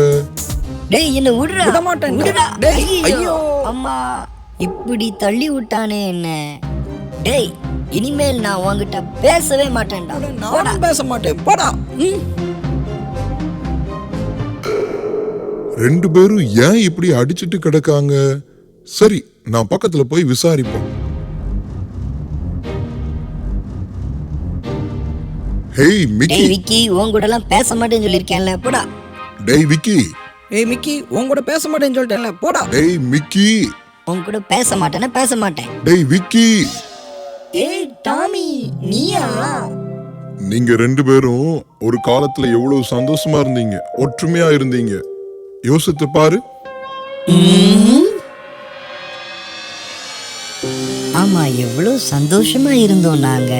டேய் என்ன விடுறா.
விட மாட்டேன்.
விடுடா.
டேய் ஐயோ
அம்மா இப்படி தள்ளி விட்டானே என்ன. டேய் இனிமேல் நான் உன்கிட்ட பேசவே மாட்டேன்டா.
நானும் பேச மாட்டேன், போடா.
ரெண்டு பேரும் ஏன் இப்படி அடிச்சிட்டு கிடக்காங்க? சரி, நான் பக்கத்துல போய் விசாரிப்போம். Hey Mickey.
டேய் விக்கி, உன் கூட எல்லாம் பேச மாட்டேன்னு சொல்லிருக்கேன்ல, போடா.
டேய் விக்கி.
ஏய் மிக்கி, உன் கூட பேச மாட்டேன்னு சொல்லிட்டேன்ல, போடா.
டேய் மிக்கி.
உன் கூட பேச மாட்டேன்னா பேச மாட்டேன்.
டேய் விக்கி.
ஏய் டாமி, நீயா?
நீங்க ரெண்டு பேரும் ஒரு காலத்துல எவ்வளவு சந்தோஷமா இருந்தீங்க, ஒற்றுமையா இருந்தீங்க. யோசித்து பாரு.
ஆமா, எவ்வளவு சந்தோஷமா இருந்தோம் நாங்க.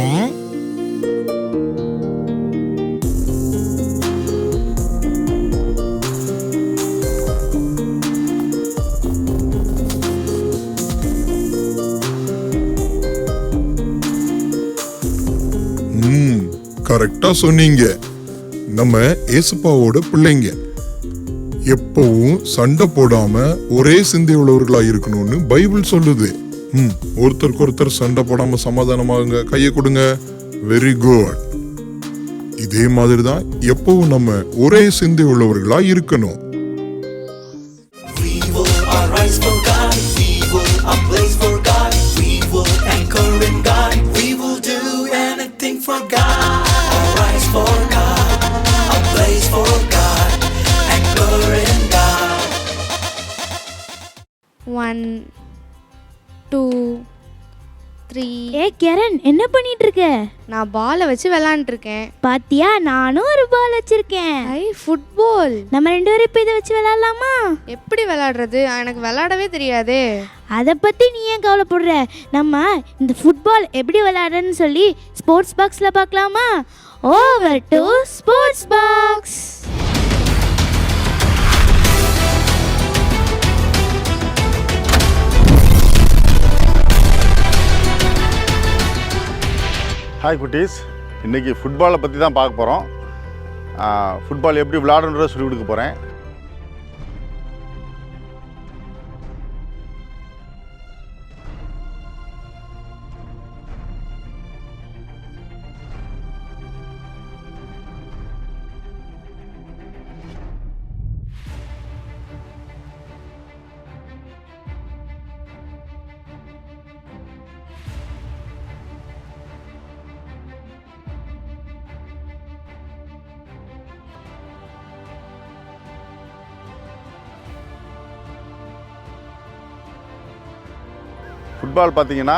கரெக்டா சொன்னீங்க. நம்ம ஏசப்பாவோட பிள்ளைங்க. எப்பவும் சண்டை போடாம ஒரே சிந்தை உள்ளவர்களா இருக்கணும்னு பைபிள் சொல்லுது. ஒருத்தருக்கு ஒருத்தர் சண்டை போடாம சமாதானமாகுங்க, கையை கொடுங்க. Very good. இதே மாதிரி தான் எப்பவும் நம்ம ஒரே சிந்தை உள்ளவர்களா இருக்கணும்.
One, two, three.
கிரண், என்ன பண்ணிட்டு இருக்க?
நான் பாலை வச்சு விளையாண்டுட்டு இருக்கேன்.
பாத்தியா, நானும் ஒரு பால் வச்சிருக்கேன்.
ஃபுட்பால்.
நம்ம ரெண்டு பேரும் இப்போ இதை வச்சு விளையாடலாமா?
எப்படி விளையாடுறது? எனக்கு விளையாடவே தெரியாதே.
அதை பற்றி நீ ஏன் கவலைப்படுற? நம்ம இந்த ஃபுட்பால் எப்படி விளையாடுறன்னு சொல்லி ஸ்போர்ட்ஸ் பாக்ஸில் பார்க்கலாமா? Over to sports box.
Hi குட்டீஸ், இன்றைக்கி ஃபுட்பாலை பற்றி தான் பார்க்க போகிறோம். ஃபுட்பால் எப்படி விளையாடுன்றதை சொல்லிக் கொடுக்க போகிறேன். ஃபுட்பால் பார்த்திங்கன்னா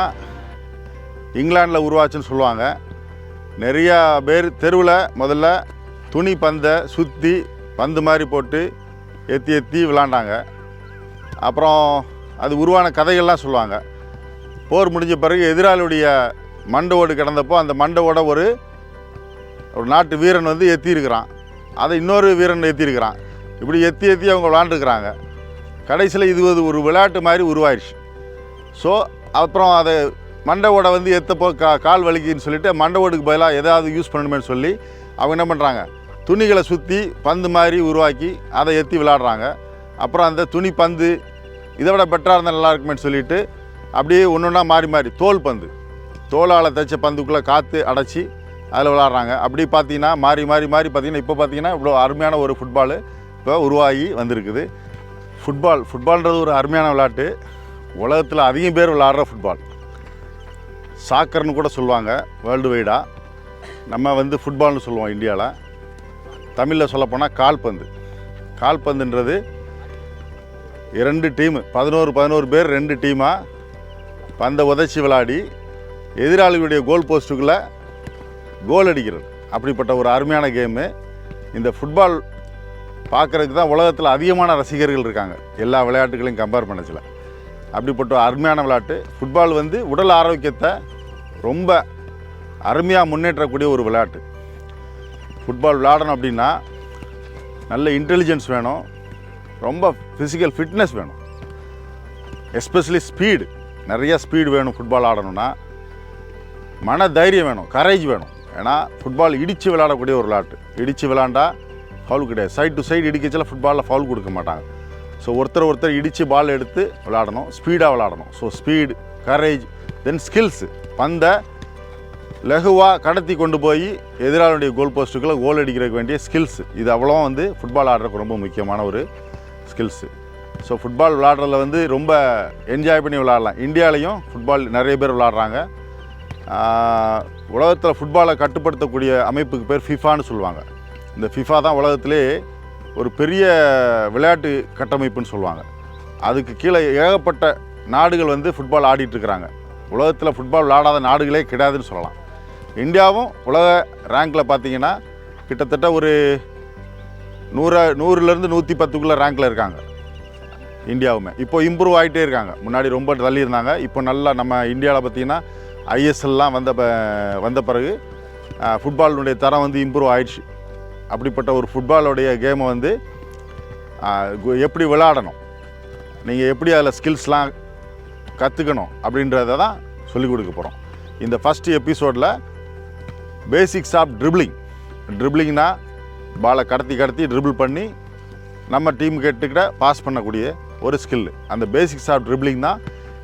இங்கிலாண்டில் உருவாச்சுன்னு சொல்லுவாங்க. நிறையா பேர் தெருவில் முதல்ல துணி பந்தை சுற்றி பந்து மாதிரி போட்டு ஏற்றி விளாண்டாங்க. அப்புறம் அது உருவான கதைகள்லாம் சொல்லுவாங்க. போர் முடிஞ்ச பிறகு எதிராளியுடைய மண்டை ஓடு கிடந்தப்போ அந்த மண்டை ஓட ஒரு நாட்டு வீரன் வந்து ஏற்றிருக்கிறான், அதை இன்னொரு வீரன் ஏற்றிருக்கிறான். இப்படி ஏற்றி அவங்க விளாண்டுருக்குறாங்க. கடைசியில் இது ஒரு விளையாட்டு மாதிரி உருவாயிடுச்சு. ஸோ அப்புறம் அதை மண்டை ஓடை வந்து எத்தப்போ கால் வலிக்குன்னு சொல்லிட்டு மண்டை ஓடுக்கு பதிலாக எதாவது யூஸ் பண்ணணுமேனு சொல்லி அவங்க என்ன பண்ணுறாங்க, துணிகளை சுற்றி பந்து மாதிரி உருவாக்கி அதை ஏற்றி விளையாடுறாங்க. அப்புறம் அந்த துணி பந்து இதை விட பெட்டராக இருந்தால் நல்லா இருக்குமேனு சொல்லிட்டு அப்படியே ஒன்று ஒன்றா மாறி மாறி தோல் பந்து, தோலால் தைச்ச பந்துக்குள்ளே காற்று அடைச்சி அதில் விளாட்றாங்க. அப்படி பார்த்தீங்கன்னா மாறி மாறி மாறி பார்த்திங்கன்னா இப்போ பார்த்திங்கன்னா இவ்வளோ அருமையான ஒரு ஃபுட்பால் இப்போ உருவாகி வந்திருக்குது. ஃபுட்பால்ன்றது ஒரு அருமையான விளையாட்டு. உலகத்தில் அதிகம் பேர் விளையாடுற ஃபுட்பால். சாக்கர்னு கூட சொல்லுவாங்க வேர்ல்டு வைடாக. நம்ம வந்து ஃபுட்பால்னு சொல்லுவோம் இந்தியாவில். தமிழில் சொல்லப்போனால் கால்பந்து. கால்பந்துன்றது 2 டீமு 11 பேர் 2 டீமாக பந்தை உதைச்சி விளையாடி எதிராளிகளுடைய கோல் போஸ்ட்டுக்குள்ளே கோல் அடிக்கிறது. அப்படிப்பட்ட ஒரு அருமையான கேமு. இந்த ஃபுட்பால் பார்க்குறதுக்கு தான் உலகத்தில் அதிகமான ரசிகர்கள் இருக்காங்க எல்லா விளையாட்டுகளையும் கம்பேர் பண்ணச்சில். அப்படிப்பட்ட அருமையான விளையாட்டு ஃபுட்பால் வந்து உடல் ஆரோக்கியத்தை ரொம்ப அருமையாக முன்னேற்றக்கூடிய ஒரு விளையாட்டு. ஃபுட்பால் விளையாடணும் அப்படின்னா நல்ல இன்டெலிஜென்ஸ் வேணும், ரொம்ப ஃபிசிக்கல் ஃபிட்னஸ் வேணும், எஸ்பெஷலி ஸ்பீடு, நிறைய ஸ்பீடு வேணும். ஃபுட்பால் ஆடணும்னா மன தைரியம் வேணும், கரேஜ் வேணும். ஏன்னா ஃபுட்பால் இடித்து விளையாடக்கூடிய ஒரு விளையாட்டு. இடித்து விளையாண்டா ஃபவுல் கிடையாது. சைடு டு சைடு இடிக்கச்சில் ஃபுட்பாலில் ஃபவுல் கொடுக்க மாட்டாங்க. ஸோ ஒருத்தர் இடித்து பால் எடுத்து விளாடணும், ஸ்பீடாக விளாடணும். ஸோ ஸ்பீடு, கரேஜ், தென் ஸ்கில்ஸு, பந்தை லகுவாக கடத்தி கொண்டு போய் எதிராளுடைய கோல் போஸ்ட்டுக்குள்ளே கோல் அடிக்கிறதுக்கு வேண்டிய ஸ்கில்ஸ், இது அவ்வளோ வந்து ஃபுட்பால் ஆடுறதுக்கு ரொம்ப முக்கியமான ஒரு ஸ்கில்ஸு. ஸோ ஃபுட்பால் விளாட்றதுல வந்து ரொம்ப என்ஜாய் பண்ணி விளாட்லாம். இந்தியாவிலையும் ஃபுட்பால் நிறைய பேர் விளாட்றாங்க. உலகத்தில் ஃபுட்பாலை கட்டுப்படுத்தக்கூடிய அமைப்புக்கு பேர் ஃபிஃபான்னு சொல்லுவாங்க. இந்த ஃபிஃபா தான் உலகத்திலே ஒரு பெரிய விளையாட்டு கட்டமைப்புன்னு சொல்லுவாங்க. அதுக்கு கீழே ஏகப்பட்ட நாடுகள் வந்து ஃபுட்பால் ஆடிட்டுருக்கிறாங்க. உலகத்தில் ஃபுட்பால் விளையாடாத நாடுகளே கிடையாதுன்னு சொல்லலாம். இந்தியாவும் உலக ரேங்கில் பார்த்திங்கன்னா கிட்டத்தட்ட ஒரு 100லேருந்து 110க்குள்ளே ரேங்கில் இருக்காங்க. இந்தியாவுமே இப்போ இம்ப்ரூவ் ஆகிட்டே இருக்காங்க. முன்னாடி ரொம்ப தள்ளி இருந்தாங்க. இப்போ நல்லா நம்ம இந்தியாவில் பார்த்திங்கன்னா ஐஎஸ்எல்லாம் வந்த பிறகு ஃபுட்பாலினுடைய தரம் வந்து இம்ப்ரூவ் ஆயிடுச்சு. அப்படிப்பட்ட ஒரு ஃபுட்பாலோடைய கேமை வந்து எப்படி விளையாடணும், நீங்கள் எப்படி அதில் ஸ்கில்ஸ்லாம் கற்றுக்கணும் அப்படின்றத தான் சொல்லிக் கொடுக்க போகிறோம். இந்த ஃபஸ்ட்டு எபிசோடில் பேசிக்ஸ் ஆஃப் ட்ரிப்ளிங்னா பாலை கடத்தி ட்ரிபிள் பண்ணி நம்ம டீம் கேட்டுக்கிட்ட பாஸ் பண்ணக்கூடிய ஒரு ஸ்கில். அந்த பேசிக்ஸ் ஆஃப் ட்ரிப்ளிங் தான்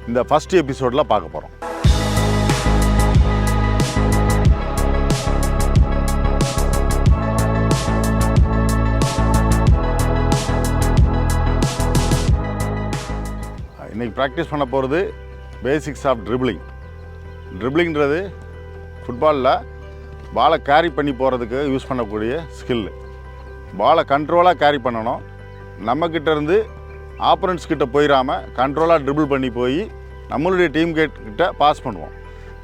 இந்த ஃபஸ்ட்டு எபிசோடில் பார்க்க போகிறோம். இன்றைக்கி ப்ராக்டிஸ் பண்ண போகிறது பேசிக்ஸ் ஆஃப் ட்ரிப்ளிங்கிறது ஃபுட்பாலில் பாலை கேரி பண்ணி போகிறதுக்கு யூஸ் பண்ணக்கூடிய ஸ்கில்லு. பாலை கண்ட்ரோலாக கேரி பண்ணணும். நம்மக்கிட்ட இருந்து ஆப்பரன்ஸ் கிட்ட போயிடாமல் கண்ட்ரோலாக ட்ரிபிள் பண்ணி போய் நம்மளுடைய டீம் கிட்ட பாஸ் பண்ணுவோம்.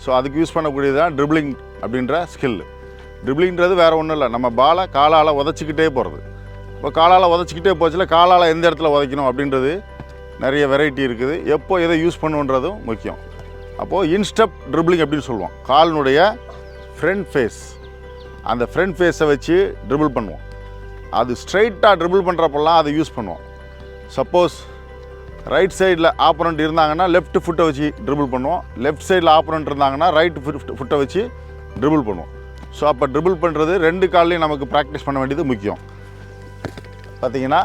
ஸோ அதுக்கு யூஸ் பண்ணக்கூடியது தான் ட்ரிப்ளிங் அப்படின்ற ஸ்கில்லு. ட்ரிப்ளிங்கிறது வேறு ஒன்றும் இல்லை, நம்ம பாலை காலால் உதச்சிக்கிட்டே போகிறது. இப்போ காலால் உதச்சிக்கிட்டே போச்சுல காலால் எந்த இடத்துல உதைக்கணும் அப்படின்றது நிறைய வெரைட்டி இருக்குது. எப்போ எதை யூஸ் பண்ணுன்றதும் முக்கியம். அப்போது இன்ஸ்டெப் ட்ரிப்ளிங் அப்படின்னு சொல்லுவோம். காலினுடைய ஃப்ரண்ட் ஃபேஸ், அந்த ஃப்ரண்ட் ஃபேஸை வச்சு ட்ரிபிள் பண்ணுவோம். அது ஸ்ட்ரைட்டாக ட்ரிபிள் பண்ணுறப்பெல்லாம் அதை யூஸ் பண்ணுவோம். சப்போஸ் ரைட் சைடில் ஆப்போனண்ட் இருந்தாங்கன்னா லெஃப்ட் ஃபுட்டை வச்சு ட்ரிபிள் பண்ணுவோம். லெஃப்ட் சைடில் ஆப்போனண்ட் இருந்தாங்கன்னா ரைட் ஃபுட்டை வச்சு ட்ரிபிள் பண்ணுவோம். ஸோ அப்போ ட்ரிபிள் பண்ணுறது ரெண்டு கால்லையும் நமக்கு ப்ராக்டிஸ் பண்ண வேண்டியது முக்கியம். பார்த்திங்கன்னா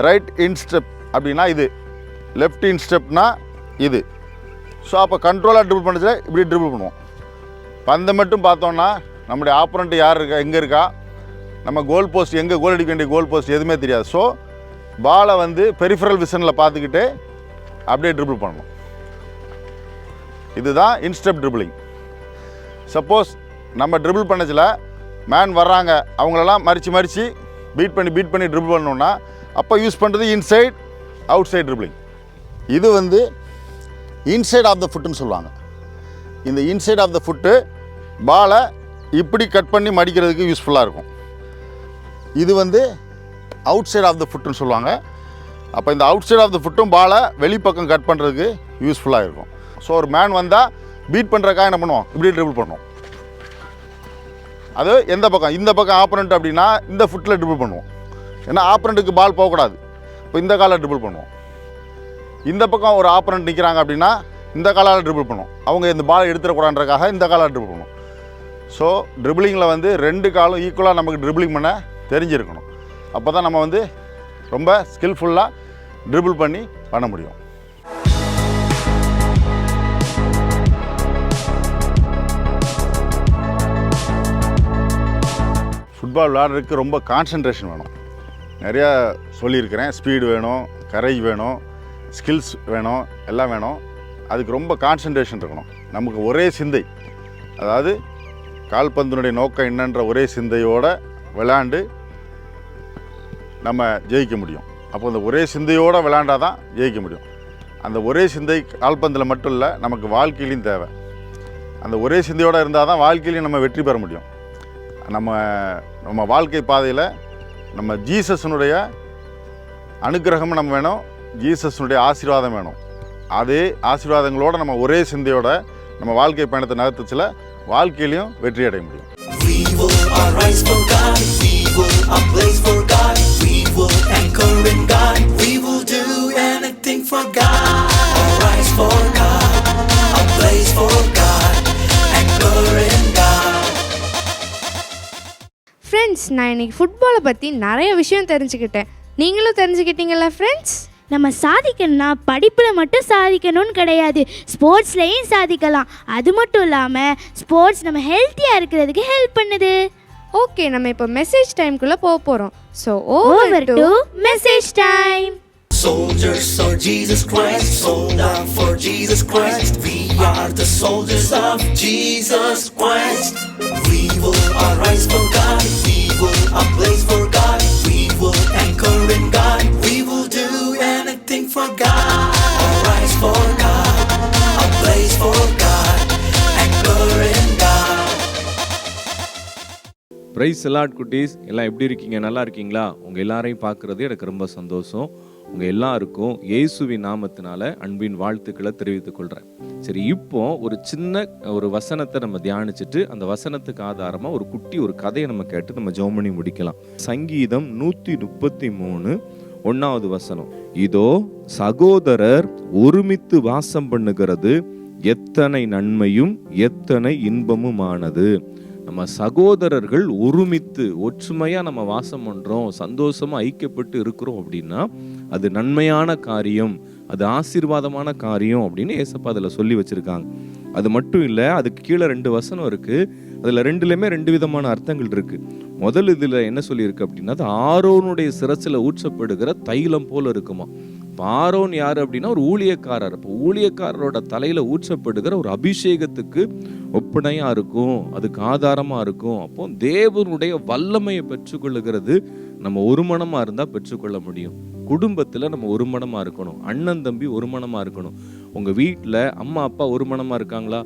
ரைட் இன்ஸ்டெப் அப்படின்னா இது, லெஃப்ட் இன்ஸ்டெப்னா இது. ஸோ அப்போ கண்ட்ரோலாக ட்ரிபிள் பண்ணதுல இப்படி ட்ரிபிள் பண்ணுவோம். பந்தை மட்டும் பார்த்தோன்னா நம்முடைய ஆப்போனண்ட் யார் இருக்கா, எங்கே இருக்கா, நம்ம கோல் போஸ்ட் எங்கே கோல் அடிக்க வேண்டிய கோல் போஸ்ட் எதுவுமே தெரியாது. ஸோ பாலை வந்து பெரிஃபரல் விஷனில் பார்த்துக்கிட்டு அப்படியே ட்ரிபிள் பண்ணணும். இதுதான் இன்ஸ்டெப் ட்ரிபிளிங். சப்போஸ் நம்ம ட்ரிபிள் பண்ணதில் மேன் வர்றாங்க, அவங்களெல்லாம் மறித்து பீட் பண்ணி ட்ரிபிள் பண்ணோன்னா அப்போ யூஸ் பண்ணுறது இன்சைட் அவுட் சைட் ட்ரிப்ளிங். இது வந்து இன்சைட் ஆஃப் த ஃபுட்டுன்னு சொல்லுவாங்க. இந்த இன்சைட் ஆஃப் த ஃபுட்டு பாலை இப்படி கட் பண்ணி மடிக்கிறதுக்கு யூஸ்ஃபுல்லாக இருக்கும். இது வந்து அவுட் சைட் ஆஃப் த ஃபுட்டுன்னு சொல்லுவாங்க. அப்போ இந்த அவுட் சைட் ஆஃப் த ஃபுட்டும் பாலை வெளிப்பக்கம் கட் பண்ணுறதுக்கு யூஸ்ஃபுல்லாக இருக்கும். ஸோ ஒரு மேன் வந்தால் பீட் பண்ணுறக்காக என்ன பண்ணுவோம், இப்படி ட்ரிபிள் பண்ணுவோம். அது எந்த பக்கம், இந்த பக்கம் ஆப்போனண்ட் அப்படின்னா இந்த ஃபுட்டில் ட்ரிபிள் பண்ணுவோம். ஏன்னா ஆப்போனண்ட்டுக்கு பால் போகக்கூடாது. இப்போ இந்த காலை ட்ரிபிள் பண்ணுவோம். இந்த பக்கம் ஒரு ஆப்போனண்ட் நிற்கிறாங்க அப்படின்னா இந்த காலால் ட்ரிபிள் பண்ணுவோம். அவங்க இந்த பால் எடுத்துடக்கூடாதுன்றக்காக இந்த காலால் ட்ரிபிள் பண்ணுவோம். ஸோ ட்ரிபிளிங்கில் வந்து ரெண்டு காலும் ஈக்குவலாக நமக்கு ட்ரிபிளிங் பண்ண தெரிஞ்சிருக்கணும். அப்போ தான் நம்ம வந்து ரொம்ப ஸ்கில்ஃபுல்லாக ட்ரிபிள் பண்ண முடியும். ஃபுட்பால் விளையாடுறதுக்கு ரொம்ப கான்சன்ட்ரேஷன் வேணும். நிறையா சொல்லியிருக்கிறேன். ஸ்பீடு வேணும், கரேஜ் வேணும், ஸ்கில்ஸ் வேணும், எல்லாம் வேணும். அதுக்கு ரொம்ப கான்சன்ட்ரேஷன் இருக்கணும். நமக்கு ஒரே சிந்தை, அதாவது கால்பந்தினுடைய நோக்கம் என்னன்ற ஒரே சிந்தையோடு விளையாண்டு நம்ம ஜெயிக்க முடியும். அப்போ அந்த ஒரே சிந்தையோடு விளையாண்டால் தான் ஜெயிக்க முடியும். அந்த ஒரே சிந்தை கால்பந்தில் மட்டும் இல்லை, நமக்கு வாழ்க்கையிலையும் தேவை. அந்த ஒரே சிந்தையோடு இருந்தால் தான் வாழ்க்கையிலையும் நம்ம வெற்றி பெற முடியும். நம்ம வாழ்க்கை பாதையில் நம்ம ஜீசஸனுடைய அனுக்கிரகமும் நம்ம வேணும், ஜீசஸனுடைய ஆசீர்வாதம் வேணும். அதே ஆசீர்வாதங்களோடு நம்ம ஒரே சிந்தையோட நம்ம வாழ்க்கை பயணத்தை நகர்த்துச்சில் வாழ்க்கையிலையும் வெற்றி அடைய முடியும்.
We will arise for God, we will ablaze for God, we will anchor in God, we will do anything for God. Arise for God, ablaze for God, anchor in God.
Friends, நான் இன்னைக்கு ஃபுட்பாலை பற்றி நிறைய விஷயம் தெரிஞ்சுக்கிட்டேன். நீங்களும் தெரிஞ்சுக்கிட்டீங்களா friends?
நம்ம சாதிக்கணும்னா படிப்பில் மட்டும் சாதிக்கணும்னு கிடையாது, ஸ்போர்ட்ஸ்லேயும் சாதிக்கலாம். அது மட்டும் இல்லாமல் ஸ்போர்ட்ஸ் நம்ம ஹெல்த்தியாக இருக்கிறதுக்கு ஹெல்ப் பண்ணுது.
ஓகே, நம்ம இப்போ மெசேஜ் டைம்குள்ளே போக போகிறோம். So
over to message time.
Soldiers of Jesus Christ, sold out for Jesus Christ. We are the soldiers of Jesus Christ. We will arise for God. We will ablaze for God. We will anchor in God. We will do anything for God. Arise for God. Ablaze for God. Anchor in God.
Praise Lord குட்டீஸ், எல்லாம் எப்படி இருக்கீங்க? நல்லா இருக்கீங்களா? உங்கள் எல்லாரையும் பார்க்குறது எனக்கு ரொம்ப சந்தோஷம். உங்கள் எல்லாருக்கும் இயேசுவின் நாமத்தினால அன்பின் வாழ்த்துக்களை தெரிவித்துக் கொள்கிறேன். சரி, இப்போ ஒரு சின்ன வசனத்தை நம்ம தியானிச்சுட்டு அந்த வசனத்துக்கு ஆதாரமாக ஒரு குட்டி கதையை நம்ம கேட்டு நம்ம ஜெபம் பண்ணி முடிக்கலாம். சங்கீதம் 133 1வது வசனம். இதோ சகோதரர் ஒருமித்து வாசம் பண்ணுகிறது எத்தனை நன்மையும் எத்தனை இன்பமுமானது. நம்ம சகோதரர்கள் ஒருமித்து ஒற்றுமையாக நம்ம வாசம் பண்ணுறோம், சந்தோஷமாக ஐக்கியப்பட்டு இருக்கிறோம் அப்படின்னா அது நன்மையான காரியம், அது ஆசீர்வாதமான காரியம் அப்படின்னு ஏசப்பா அதில் சொல்லி வச்சுருக்காங்க. அது மட்டும் இல்லை, அதுக்கு கீழே 2 வசனம் இருக்குது. அதில் 2லேயுமே 2 விதமான அர்த்தங்கள் இருக்குது. முதல் இதில் என்ன சொல்லியிருக்கு அப்படின்னா, அது ஆரோனுடைய சிரசில் ஊற்றப்படுகிற தைலம் போல இருக்குமா. இப்போ ஆரோன் யார் அப்படின்னா ஒரு ஊழியக்காரர். இப்போ ஊழியக்காரரோட தலையில் ஊற்றப்படுகிற ஒரு அபிஷேகத்துக்கு ஒப்பனையாக இருக்கும், அதுக்கு ஆதாரமாக இருக்கும். அப்போ தேவனுடைய வல்லமையை பெற்றுக்கொள்ளுகிறது நம்ம ஒரு மனமாக இருந்தால் பெற்றுக்கொள்ள முடியும். குடும்பத்தில் நம்ம ஒரு மனமாக இருக்கணும், அண்ணன் தம்பி ஒரு மனமாக இருக்கணும். உங்கள் வீட்டில் அம்மா அப்பா ஒரு மனமாக இருக்காங்களா?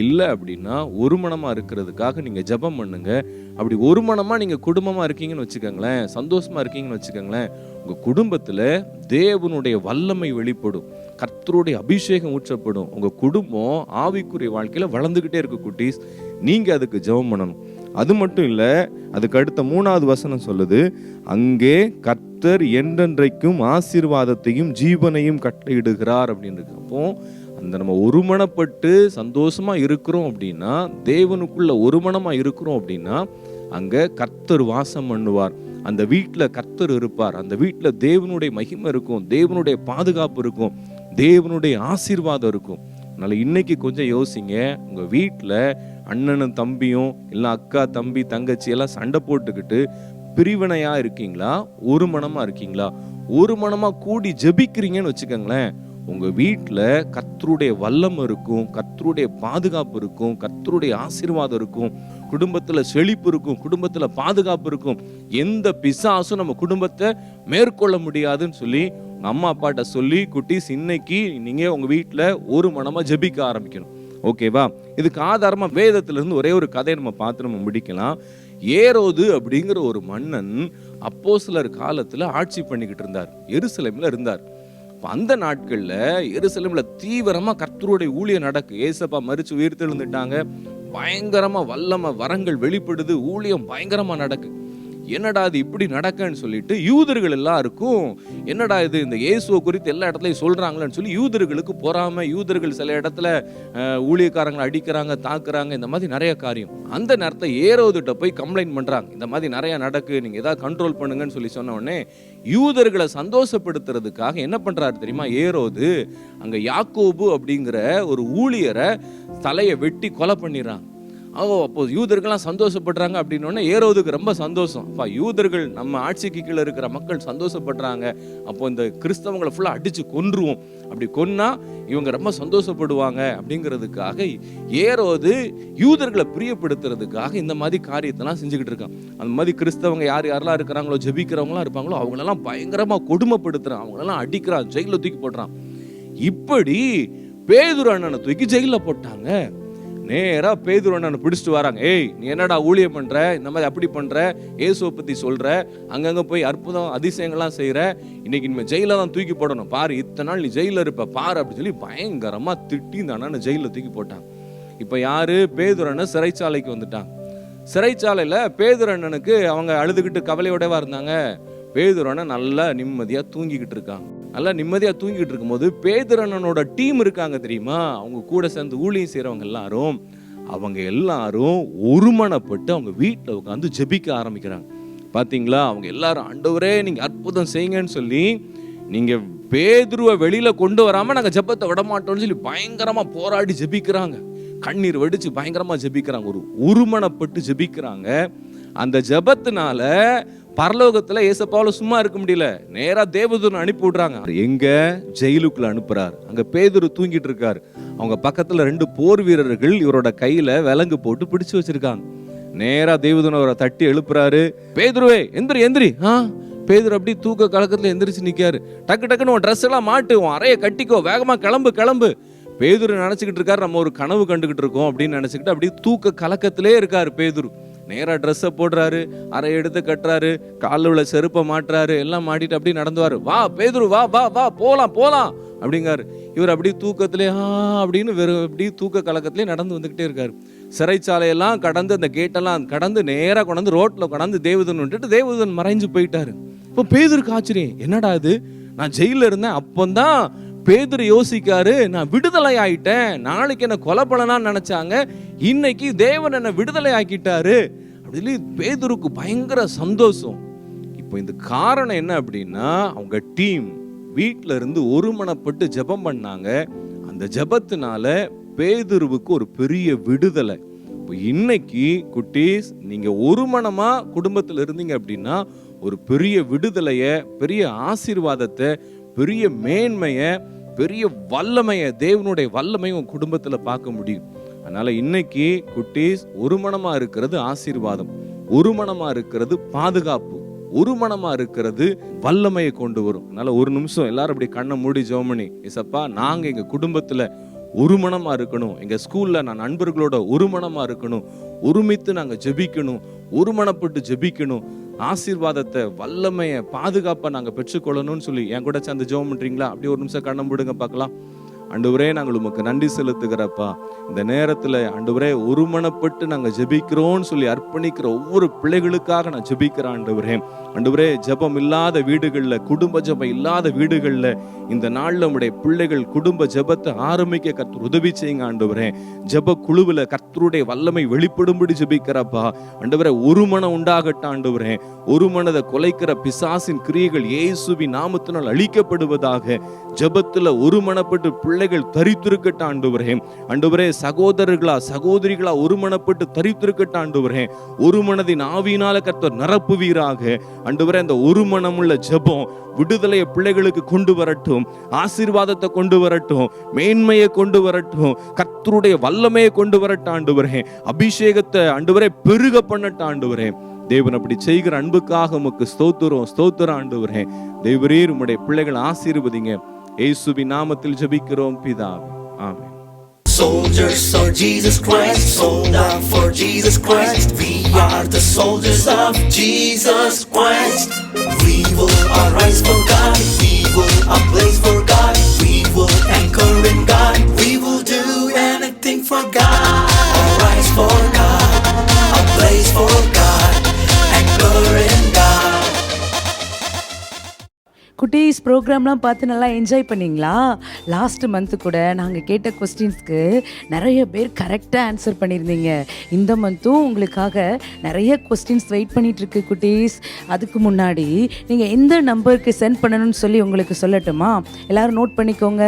இல்லை அப்படின்னா ஒரு மனமாக இருக்கிறதுக்காக நீங்கள் ஜெபம் பண்ணுங்க. அப்படி ஒரு மனமாக நீங்கள் குடும்பமாக இருக்கீங்கன்னு வச்சுக்கோங்களேன், சந்தோஷமாக இருக்கீங்கன்னு வச்சுக்கோங்களேன், உங்கள் குடும்பத்தில் தேவனுடைய வல்லமை வெளிப்படும், கர்த்தருடைய அபிஷேகம் ஊற்றப்படும். உங்கள் குடும்பம் ஆவிக்குரிய வாழ்க்கையில் வளர்ந்துக்கிட்டே இருக்கு குட்டீஸ். நீங்கள் அதுக்கு ஜெபம் பண்ணணும். அது மட்டும் இல்லை, அதுக்கு அடுத்த 3வது வசனம் சொல்லுது, அங்கே கர்த்தர் என்றென்றைக்கும் ஆசீர்வாதத்தையும் ஜீவனையும் கட்டளையிடுகிறார் அப்படின்னு இருக்கு. அப்போ அந்த நம்ம ஒருமனப்பட்டு சந்தோஷமா இருக்கிறோம் அப்படின்னா, தேவனுக்குள்ள ஒருமனமா இருக்கிறோம் அப்படின்னா அங்கே கர்த்தர் வாசம் பண்ணுவார், அந்த வீட்டில் கர்த்தர் இருப்பார், அந்த வீட்டில் தேவனுடைய மகிமை இருக்கும், தேவனுடைய பாதுகாப்பு இருக்கும், தேவனுடைய ஆசீர்வாதம் இருக்கும். அதனால இன்னைக்கு கொஞ்சம் யோசிங்க, உங்க வீட்டில் அண்ணனும் தம்பியும் இல்லை அக்கா தம்பி தங்கச்சி எல்லாம் சண்டை போட்டுக்கிட்டு பிரிவினையா இருக்கீங்களா, ஒரு மனமா இருக்கீங்களா? ஒரு மனமா கூடி ஜெபிக்கிறீங்கன்னு வச்சுக்கோங்களேன், உங்க வீட்டில் கர்த்தருடைய வல்லமை இருக்கும், கர்த்தருடைய பாதுகாப்பு இருக்கும், கர்த்தருடைய ஆசீர்வாதம் இருக்கும், குடும்பத்தில் செழிப்பு இருக்கும், குடும்பத்தில் பாதுகாப்பு இருக்கும். எந்த பிசாசும் நம்ம குடும்பத்தை மேற்கொள்ள முடியாதுன்னு சொல்லி அம்மா அப்பாட்ட சொல்லி, குட்டீஸ் இன்னைக்கு நீங்க உங்க வீட்டில் ஒரு மனமா ஜெபிக்க ஆரம்பிக்கணும். ஓகேவா? இதுக்கு ஆதாரமா வேதத்திலிருந்து ஒரே ஒரு கதையை நம்ம பார்த்து நம்ம முடிக்கலாம். ஏரோது அப்படிங்கிற ஒரு மன்னன் அப்போஸ்தலர் காலத்துல ஆட்சி பண்ணிக்கிட்டு இருந்தார், எருசலேம்ல இருந்தார். அந்த நாட்கள்ல எருசலேம்ல தீவிரமா கர்த்தருடைய ஊழியம் நடக்கு. ஏசப்பா மரிச்சு உயிர்த்தெழுந்துட்டாங்க, பயங்கரமா வல்லமை வரங்கள் வெளிப்படுது, ஊழியம் பயங்கரமா நடக்கு. என்னடா இது இப்படி நடக்குன்னு சொல்லிட்டு யூதர்கள் எல்லாருக்கும், என்னடா இது இந்த இயேசுவை குறித்து எல்லா இடத்துலையும் சொல்றாங்களேன்னு சொல்லி யூதர்களுக்கு பொறாம, யூதர்கள் சில இடத்துல ஊழியக்காரங்களை அடிக்கிறாங்க, தாக்குறாங்க, இந்த மாதிரி நிறைய காரியம். அந்த நேரத்தை ஏரோதுகிட்ட போய் கம்ப்ளைண்ட் பண்றாங்க, இந்த மாதிரி நிறைய நடக்கு, நீங்க ஏதாவது கண்ட்ரோல் பண்ணுங்கன்னு சொல்லி சொன்ன உடனே யூதர்களை சந்தோஷப்படுத்துறதுக்காக என்ன பண்றாரு தெரியுமா? ஏரோது அங்க யாக்கோபு அப்படிங்கிற ஒரு ஊழியரை தலையை வெட்டி கொலை பண்ணிடுறாங்க. அப்போ யூதர்கள்லாம் சந்தோஷப்படுறாங்க அப்படின்னோடனே ஏரோதுக்கு ரொம்ப சந்தோஷம். அப்பா, யூதர்கள் நம்ம ஆட்சிக்கு கீழே இருக்கிற மக்கள் சந்தோஷப்படுறாங்க, அப்போ இந்த கிறிஸ்தவங்களை ஃபுல்லாக அடித்து கொன்றுவோம், அப்படி கொன்னா இவங்க ரொம்ப சந்தோஷப்படுவாங்க அப்படிங்கிறதுக்காக ஏரோது யூதர்களை பிரியப்படுத்துறதுக்காக இந்த மாதிரி காரியத்தெல்லாம் செஞ்சுக்கிட்டு இருக்கான். அந்த மாதிரி கிறிஸ்தவங்க யாரெல்லாம் இருக்கிறாங்களோ, ஜெபிக்கிறவங்களாம் இருப்பாங்களோ, அவங்களெல்லாம் பயங்கரமாக கொடுமைப்படுத்துறான், அவங்களெல்லாம் அடிக்கிறான், ஜெயிலில் தூக்கி போடுறான். இப்படி பேதுரு அண்ணனை தூக்கி ஜெயிலில் போட்டாங்க. நேராக பேதுரு அண்ணனை பிடிச்சிட்டு வராங்க. ஏய், நீ என்னடா ஊழியம் பண்ற, இந்த மாதிரி அப்படி பண்ற, இயேசுவை பத்தி சொல்ற, அங்கங்க போய் அற்புதம் அதிசயங்கள்லாம் செய்யற, இன்னைக்கு இனிமே ஜெயில தான் தூக்கி போடணும், பாரு இத்தனை நாள் நீ ஜெயில இருப்ப பாரு அப்படின்னு சொல்லி பயங்கரமா திட்டி இந்த அண்ணனை ஜெயில தூக்கி போட்டாங்க. இப்ப யாரு? பேதுரு அண்ணன் சிறைச்சாலைக்கு வந்துட்டாங்க. சிறைச்சாலையில பேதுரு அண்ணனுக்கு அவங்க அழுதுகிட்டு கவலையோடவா இருந்தாங்க. பேதுரு அண்ணன் நல்லா நிம்மதியா தூங்கிக்கிட்டு இருக்காங்க. நல்லா நிம்மதியாக தூங்கிட்டு இருக்கும்போது பேதுரு அண்ணனோட டீம் இருக்காங்க தெரியுமா, அவங்க கூட சேர்ந்து ஊழியம் செய்கிறவங்க எல்லாரும், அவங்க எல்லாரும் ஒருமனப்பட்டு அவங்க வீட்டில் உட்காந்து ஜெபிக்க ஆரம்பிக்கிறாங்க. பார்த்தீங்களா? அவங்க எல்லாரும், ஆண்டவரே நீங்கள் அற்புதம் செய்யுங்கன்னு சொல்லி நீங்கள் பேதுருவை வெளியில் கொண்டு வராமல் நாங்கள் ஜெபத்தை விட மாட்டோம்னு சொல்லி பயங்கரமாக போராடி ஜெபிக்கிறாங்க. கண்ணீர் வடித்து பயங்கரமாக ஜெபிக்கிறாங்க. ஒரு ஒருமனப்பட்டு ஜெபிக்கிறாங்க. அந்த ஜெபத்தினால பரலோகத்தில் ஏசப்பாவில் சும்மா இருக்க முடியல, நேராக தேவதூதன் அனுப்பி விடுறாங்க. எங்க ஜெயிலுக்குள்ள அனுப்புறாரு. அங்கே பேதுரு தூங்கிட்டு இருக்காரு. அவங்க பக்கத்தில் 2 போர் வீரர்கள் இவரோட கையில் விலங்கு போட்டு பிடிச்சு வச்சிருக்காங்க. நேராக தேவதூதன் அவரை தட்டி எழுப்புறாரு. பேதுருவே எந்திரி எந்திரி. பேதுரு அப்படி தூக்க கலக்கத்தில் எந்திரிச்சு நிற்காரு. டக்கு டக்குன்னு உன் ட்ரெஸ் எல்லாம் மாட்டு, உன் அறையை கட்டிக்கோ, வேகமாக கிளம்பு கிளம்பு. பேதுரு நினச்சிக்கிட்டு இருக்காரு நம்ம ஒரு கனவு கண்டுகிட்டு இருக்கோம் அப்படின்னு நினச்சிக்கிட்டு அப்படியே தூக்க கலக்கத்திலே இருக்காரு பேதுரு. நேராக ட்ரெஸ்ஸை போடுறாரு, அறையை எடுத்து கட்டுறாரு, காலில் உள்ள செருப்பை மாட்டுறாரு, எல்லாம் மாட்டிட்டு அப்படி நடந்துவார். வா பேதுரு வா வா வா போகலாம் போகலாம் அப்படிங்காரு. இவர் அப்படி தூக்கத்திலே அப்படின்னு வெறும் அப்படி தூக்க கலக்கத்திலே நடந்து வந்துக்கிட்டே இருக்காரு. சிறைச்சாலையெல்லாம் கடந்து அந்த கேட்டெல்லாம் கடந்து நேராக கொண்டாந்து ரோட்டில் கொண்டாந்து தேவதூதன் விட்டுட்டு தேவதூதன் மறைஞ்சு போயிட்டாரு. இப்போ பேதுருக்கு ஆச்சரியம், என்னடா இது, நான் ஜெயிலில் இருந்தேன். அப்போதான் பேதுரு யோசிக்காரு, நான் விடுதலை ஆயிட்டேன். நாளைக்கு என்ன கொலை பண்ணலான்னு நினைச்சாங்க, இன்னைக்கு தேவன் என்ன விடுதலை ஆக்கிட்டாரு அப்படின்னு பேதுருக்கு பயங்கர சந்தோஷம். இப்போ இந்த காரணம் என்ன அப்படின்னா, அவங்க டீம் வீட்டில இருந்து ஒருமனப்பட்டு ஜெபம் பண்ணாங்க. அந்த ஜெபத்தினால பேதுருவுக்கு ஒரு பெரிய விடுதலை. இப்போ இன்னைக்கு குட்டீஸ், நீங்க ஒருமனமா குடும்பத்தில் இருந்தீங்க அப்படின்னா ஒரு பெரிய விடுதலையை, பெரிய ஆசீர்வாதத்தை, பெரிய மேன்மையை, பெரிய வல்லமையை, தேவனுடைய வல்லமையை உன் குடும்பத்தில் பார்க்க முடியும். அதனால இன்னைக்கு குட்டீஸ், ஒருமனமா இருக்கிறது ஆசீர்வாதம், ஒருமனமா இருக்கிறது பாதுகாப்பு, ஒருமனமா இருக்கிறது வல்லமையை கொண்டு வரும். அதனால ஒரு நிமிஷம் எல்லாரும் அப்படி கண்ணை மூடி ஜெபம் பண்ணி, ஏசப்பா நாங்க எங்க குடும்பத்துல ஒருமனமா இருக்கணும், எங்க ஸ்கூல்ல நான் நண்பர்களோட ஒருமனமா இருக்கணும், ஒருமித்து நாங்க ஜெபிக்கணும், ஒருமனப்பட்டு ஜெபிக்கணும், ஆசீர்வாதத்தை, வல்லமையை, பாதுகாப்பை நாங்கள் பெற்றுக்கொள்ளணும்னு சொல்லி என் கூட சேர்ந்து ஜெபம் பண்றீங்களா? அப்படி ஒரு நிமிஷம் கண்ணை மூடுங்க பார்க்கலாம். ஆண்டவரே, நாங்கள் உமக்கு நன்றி செலுத்துகிறப்பா. இந்த நேரத்தில் ஆண்டவரே, ஒருமனப்பட்டு நாங்கள் ஜெபிக்கிறோம்னு சொல்லி அர்ப்பணிக்கிற ஒவ்வொரு பிள்ளைகளுக்காக நான் ஜெபிக்கிறேன் ஆண்டவரே. ஆண்டவரே, ஜெபம் இல்லாத வீடுகளில், குடும்ப ஜெபம் இல்லாத வீடுகளில் இந்த நாளில் நம்முடைய பிள்ளைகள் குடும்ப ஜெபத்தை ஆரம்பிக்க கர்த்தர் உதவி செய்யுங்க ஆண்டவரே. ஜெப குழுவில் கர்த்தருடைய வல்லமை வெளிப்படும்படி ஜெபிக்கிறப்பா. ஆண்டவரே, ஒரு மனம் உண்டாகட்டும் ஆண்டவரே. ஒரு மனதை குலைக்கிற பிசாசின் கிரியைகள் இயேசுவின் நாமத்தினால் அழிக்கப்படுவதாக. ஜெபத்தில் ஒரு மனப்பட்டு பிள்ளைகள் தரித்திருக்கட்டும் ஆண்டவரே. ஆண்டவரே, சகோதரர்களா சகோதரிகளா ஒரு மனப்பட்டு தரித்திருக்கட்டும் ஆண்டவரே. ஒரு மனதின் ஆவியினால கர்த்தர் நிரப்புவீராக ஆண்டவரே. அந்த ஒரு மனமுள்ள ஜெபம் விடுதலையை பிள்ளைகளுக்கு கொண்டு வரட்டும், ஆசீர்வாதத்தை கொண்டு வரட்டும், மேன்மையை கொண்டு வரட்டும், கர்த்தருடைய வல்லமையை கொண்டு வரட்டும் ஆண்டவரே. அபிஷேகத்தை ஆண்டவரே பெருக பண்ணட்டும் ஆண்டவரே. தேவன் அப்படி செய்கிற அன்புக்காக உமக்கு ஸ்தோத்திரம் ஸ்தோத்திரம் ஆண்டவரே. தேவரீர் உம்முடைய பிள்ளைகளை ஆசீர்வதிங்க. இயேசுவின் நாமத்தில் ஜெபிக்கிறோம் பிதாவே, ஆமென்.
Soldiers of Jesus Christ, sold out for Jesus Christ. We are the soldiers of Jesus Christ. We will arise for God, we will ablaze for God, we will anchor in God, we will do anything for God. Arise for God, ablaze for God, anchor in God.
குட்டீஸ் ப்ரோக்ராம்லாம் பார்த்து நல்லா enjoy பண்ணிங்களா? Last month கூட நாங்கள் கேட்ட கொஸ்டின்ஸ்க்கு நிறைய பேர் கரெக்டாக ஆன்சர் பண்ணியிருந்தீங்க. இந்த மந்த்தும் உங்களுக்காக நிறைய கொஸ்டின்ஸ் வெயிட் பண்ணிகிட்ருக்கு குட்டீஸ். அதுக்கு முன்னாடி நீங்கள் எந்த நம்பருக்கு சென்ட் பண்ணணும்னு சொல்லி உங்களுக்கு சொல்லட்டுமா? எல்லோரும் நோட் பண்ணிக்கோங்க.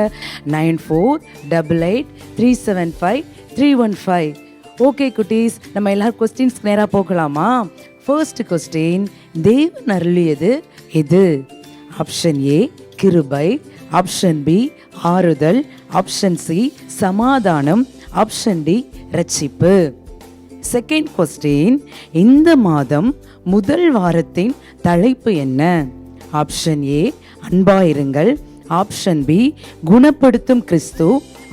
9488375315. ஓகே குட்டீஸ், நம்ம எல்லோரும் கொஸ்டின்ஸ்க்கு நேராக போகலாமா? ஃபர்ஸ்ட் கொஸ்டின், தேவன் அருளியது எது? ஆப்ஷன் ஏ கிருபை, ஆப்ஷன் பி ஆறுதல், ஆப்ஷன் சி சமாதானம், ஆப்ஷன் டி ரட்சிப்பு. செகண்ட் கொஸ்டின், இந்த மாதம் முதல் வாரத்தின் தலைப்பு என்ன? ஆப்ஷன் ஏ அன்பாயிருங்கள், ஆப்ஷன் பி குணப்படுத்தும் கிறிஸ்து,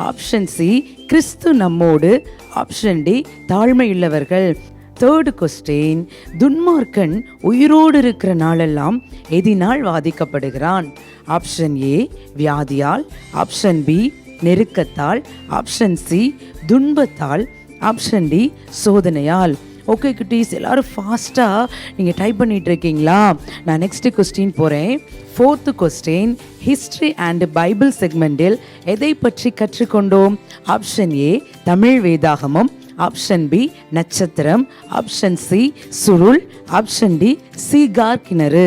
ஆப்ஷன் சி கிறிஸ்து நம்மோடு, ஆப்ஷன் டி தாழ்மையுள்ளவர்கள். தேர்ட் கொஸ்டின், துன்மார்க்கன் உயிரோடு இருக்கிற நாளெல்லாம் எதினால் வாதிக்கப்படுகிறான்? ஆப்ஷன் ஏ வியாதியால், ஆப்ஷன் பி நெருக்கத்தால், ஆப்ஷன் சி துன்பத்தால், ஆப்ஷன் டி சோதனையால். ஓகே குட்டீஸ், எல்லோரும் ஃபாஸ்ட்டாக நீங்கள் டைப் பண்ணிகிட்டு இருக்கீங்களா? நான் நெக்ஸ்ட்டு கொஸ்டின் போகிறேன். Fourth question, history and Bible செக்மெண்டில் எதை பற்றி கற்றுக்கொண்டோம்? ஆப்ஷன் ஏ தமிழ் வேதாகமம், ஆப்ஷன் பி நட்சத்திரம், ஆப்ஷன் சி சுருள், ஆப்ஷன் டி சீகார் கிணறு.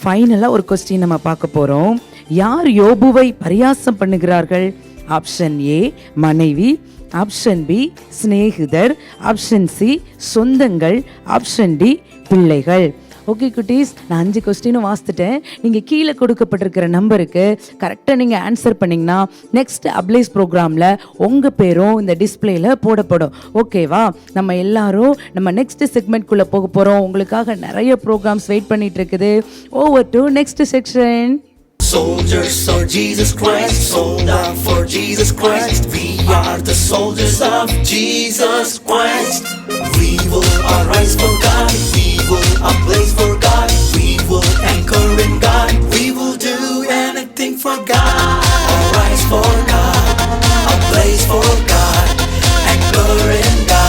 ஃபைனலாக ஒரு கொஸ்டின் நம்ம பார்க்க போகிறோம். யார் யோபுவை பரியாசம் பண்ணுகிறார்கள்? ஆப்ஷன் ஏ மனைவி, ஆப்ஷன் பி சிநேகிதர், ஆப்ஷன் சி சொந்தங்கள், ஆப்ஷன் டி பிள்ளைகள். ஓகே குட்டீஸ், நான் 5 கொஸ்டினும் வாசித்துட்டேன். நீங்கள் கீழே கொடுக்கப்பட்டிருக்கிற நம்பருக்கு கரெக்டாக நீங்கள் ஆன்சர் பண்ணிங்கன்னா நெக்ஸ்ட் அப்ளைஸ் ப்ரோக்ராமில் உங்கள் பேரும் இந்த டிஸ்பிளேயில் போடப்படும். ஓகேவா? நம்ம எல்லாரும் நம்ம நெக்ஸ்ட் செக்மெண்ட்குள்ளே போக போகிறோம். உங்களுக்காக நிறைய ப்ரோக்ராம்ஸ் வெயிட் பண்ணிட்டு இருக்குது. Over to next section.
Soldiers of Jesus Christ, sold out for Jesus Christ. We are the soldiers of Jesus Christ. We will arise for God. We will ablaze for God. We will anchor in God. We will do anything for God. Arise for God. Ablaze for God. Anchor in God.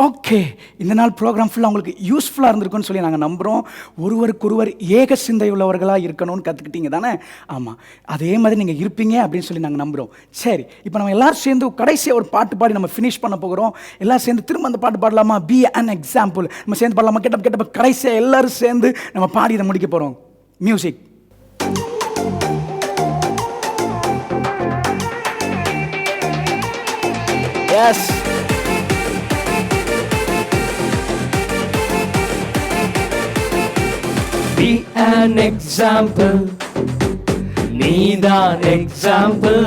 Okay, இந்த நாள் program ஃபுல்லாக உங்களுக்கு யூஸ்ஃபுல்லாக இருந்திருக்குன்னு சொல்லி நாங்கள் நம்புகிறோம். ஒருவருக்கொருவர் ஏக சிந்தை உள்ளவர்களாக இருக்கணும்னு கற்றுக்கிட்டீங்க தானே? ஆமாம், அதே மாதிரி நீங்கள் இருப்பீங்க அப்படின்னு சொல்லி நாங்கள் நம்புகிறோம். சரி, இப்போ நம்ம எல்லோரும் சேர்ந்து கடைசியாக ஒரு பாட்டு பாடி நம்ம ஃபினிஷ் பண்ண போகிறோம். எல்லோரும் சேர்ந்து திரும்ப அந்த பாட்டு பாடலாமா? Be an example. நம்ம சேர்ந்து பாடலாமா? கெட்டப்ப கடைசியாக எல்லோரும் சேர்ந்து நம்ம பாடி இதை முடிக்க போகிறோம். Music. Yes,
Be an example, நீதான் example.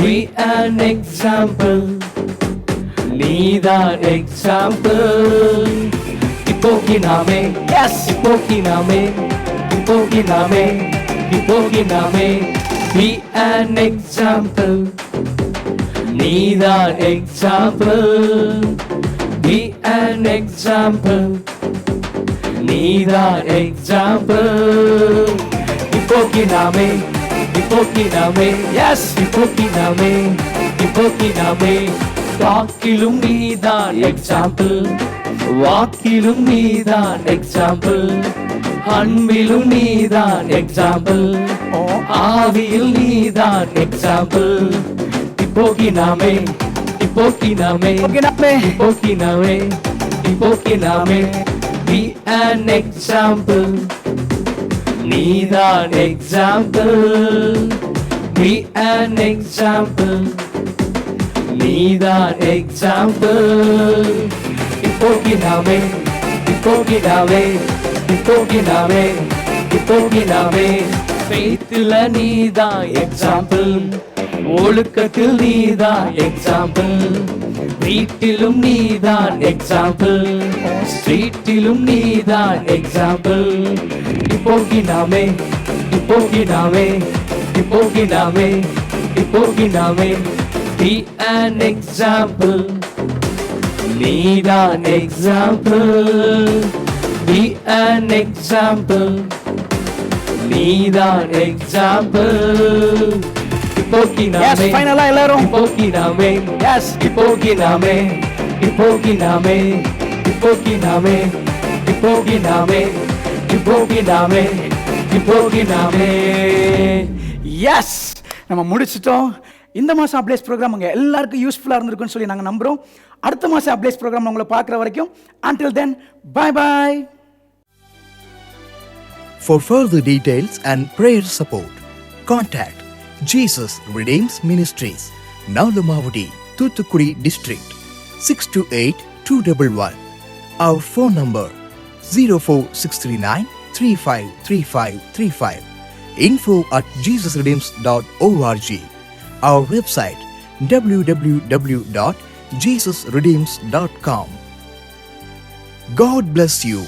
Be an example, நீதான் example. இப்போக்கினாமே, yes, இப்போக்கினாமே, இப்போக்கினாமே, இப்போக்கினாமே. Be an example, நீதான் example. Be an example, நீதான் எக்ஸாம்பிள். இப்போக்கினாமே, இப்போக்கினாமே, எஸ், இப்போக்கினாமே, இப்போக்கினாமே. வாக்கிலும் நீதான் எக்ஸாம்பிள், வாக்கிலும் நீதான் எக்ஸாம்பிள். அன்பிலும் நீதான் எக்ஸாம்பிள், ஆவியில் நீதான் எக்ஸாம்பிள். இப்போக்கினாமே, இப்போக்கினாமே, இப்போக்கினாமே, இப்போக்கினாமே. Be an example, நீதான் example. Be an example, நீதான் example. இப்போக்கினாமே, இப்போக்கினாமே, இப்போக்கினாமே, இப்போக்கினாமே. faithல நீதான் example, ஒழுக்கத்தில் நீதான் example. வீட்டிலும் நீதான் எக்ஸாம்பிள், ஸ்ட்ரீட்டிலும் நீதான் எக்ஸாம்பிள். இப்போக்கினாமே, இப்போக்கினாமே, இப்போக்கினாமே, இப்போக்கினாமே. Be an example, நீதான் எக்ஸாம்பிள். Be an example, நீதான் எக்ஸாம்பிள். இப்போக்கினாமே,
ஃபைனலா எல்லாரும்
இப்போக்கினாமே, எஸ், இப்போக்கினாமே, இப்போக்கினாமே, இப்போக்கினாமே, இப்போக்கினாமே, இப்போக்கினாமே, இப்போக்கினாமே.
எஸ், நம்ம முடிச்சிட்டோம். இந்த மாதம் அப்ளேஸ் ப்ரோக்ராம் உங்கள் எல்லாருக்கும் யூஸ்ஃபுல்லாக இருந்திருக்குன்னு சொல்லி நாங்கள் நம்புகிறோம். அடுத்த மாதம் அப்ளேஸ் ப்ரோக்ராம் உங்களை பார்க்குற வரைக்கும் until then, bye bye.
For further details and prayer support, contact Jesus Redeems Ministries, Nalumavudi, Thuthukudi District, 628-211. Our phone number 04639 353535. info@jesusredeems.org. Our website www.jesusredeems.com. God bless you.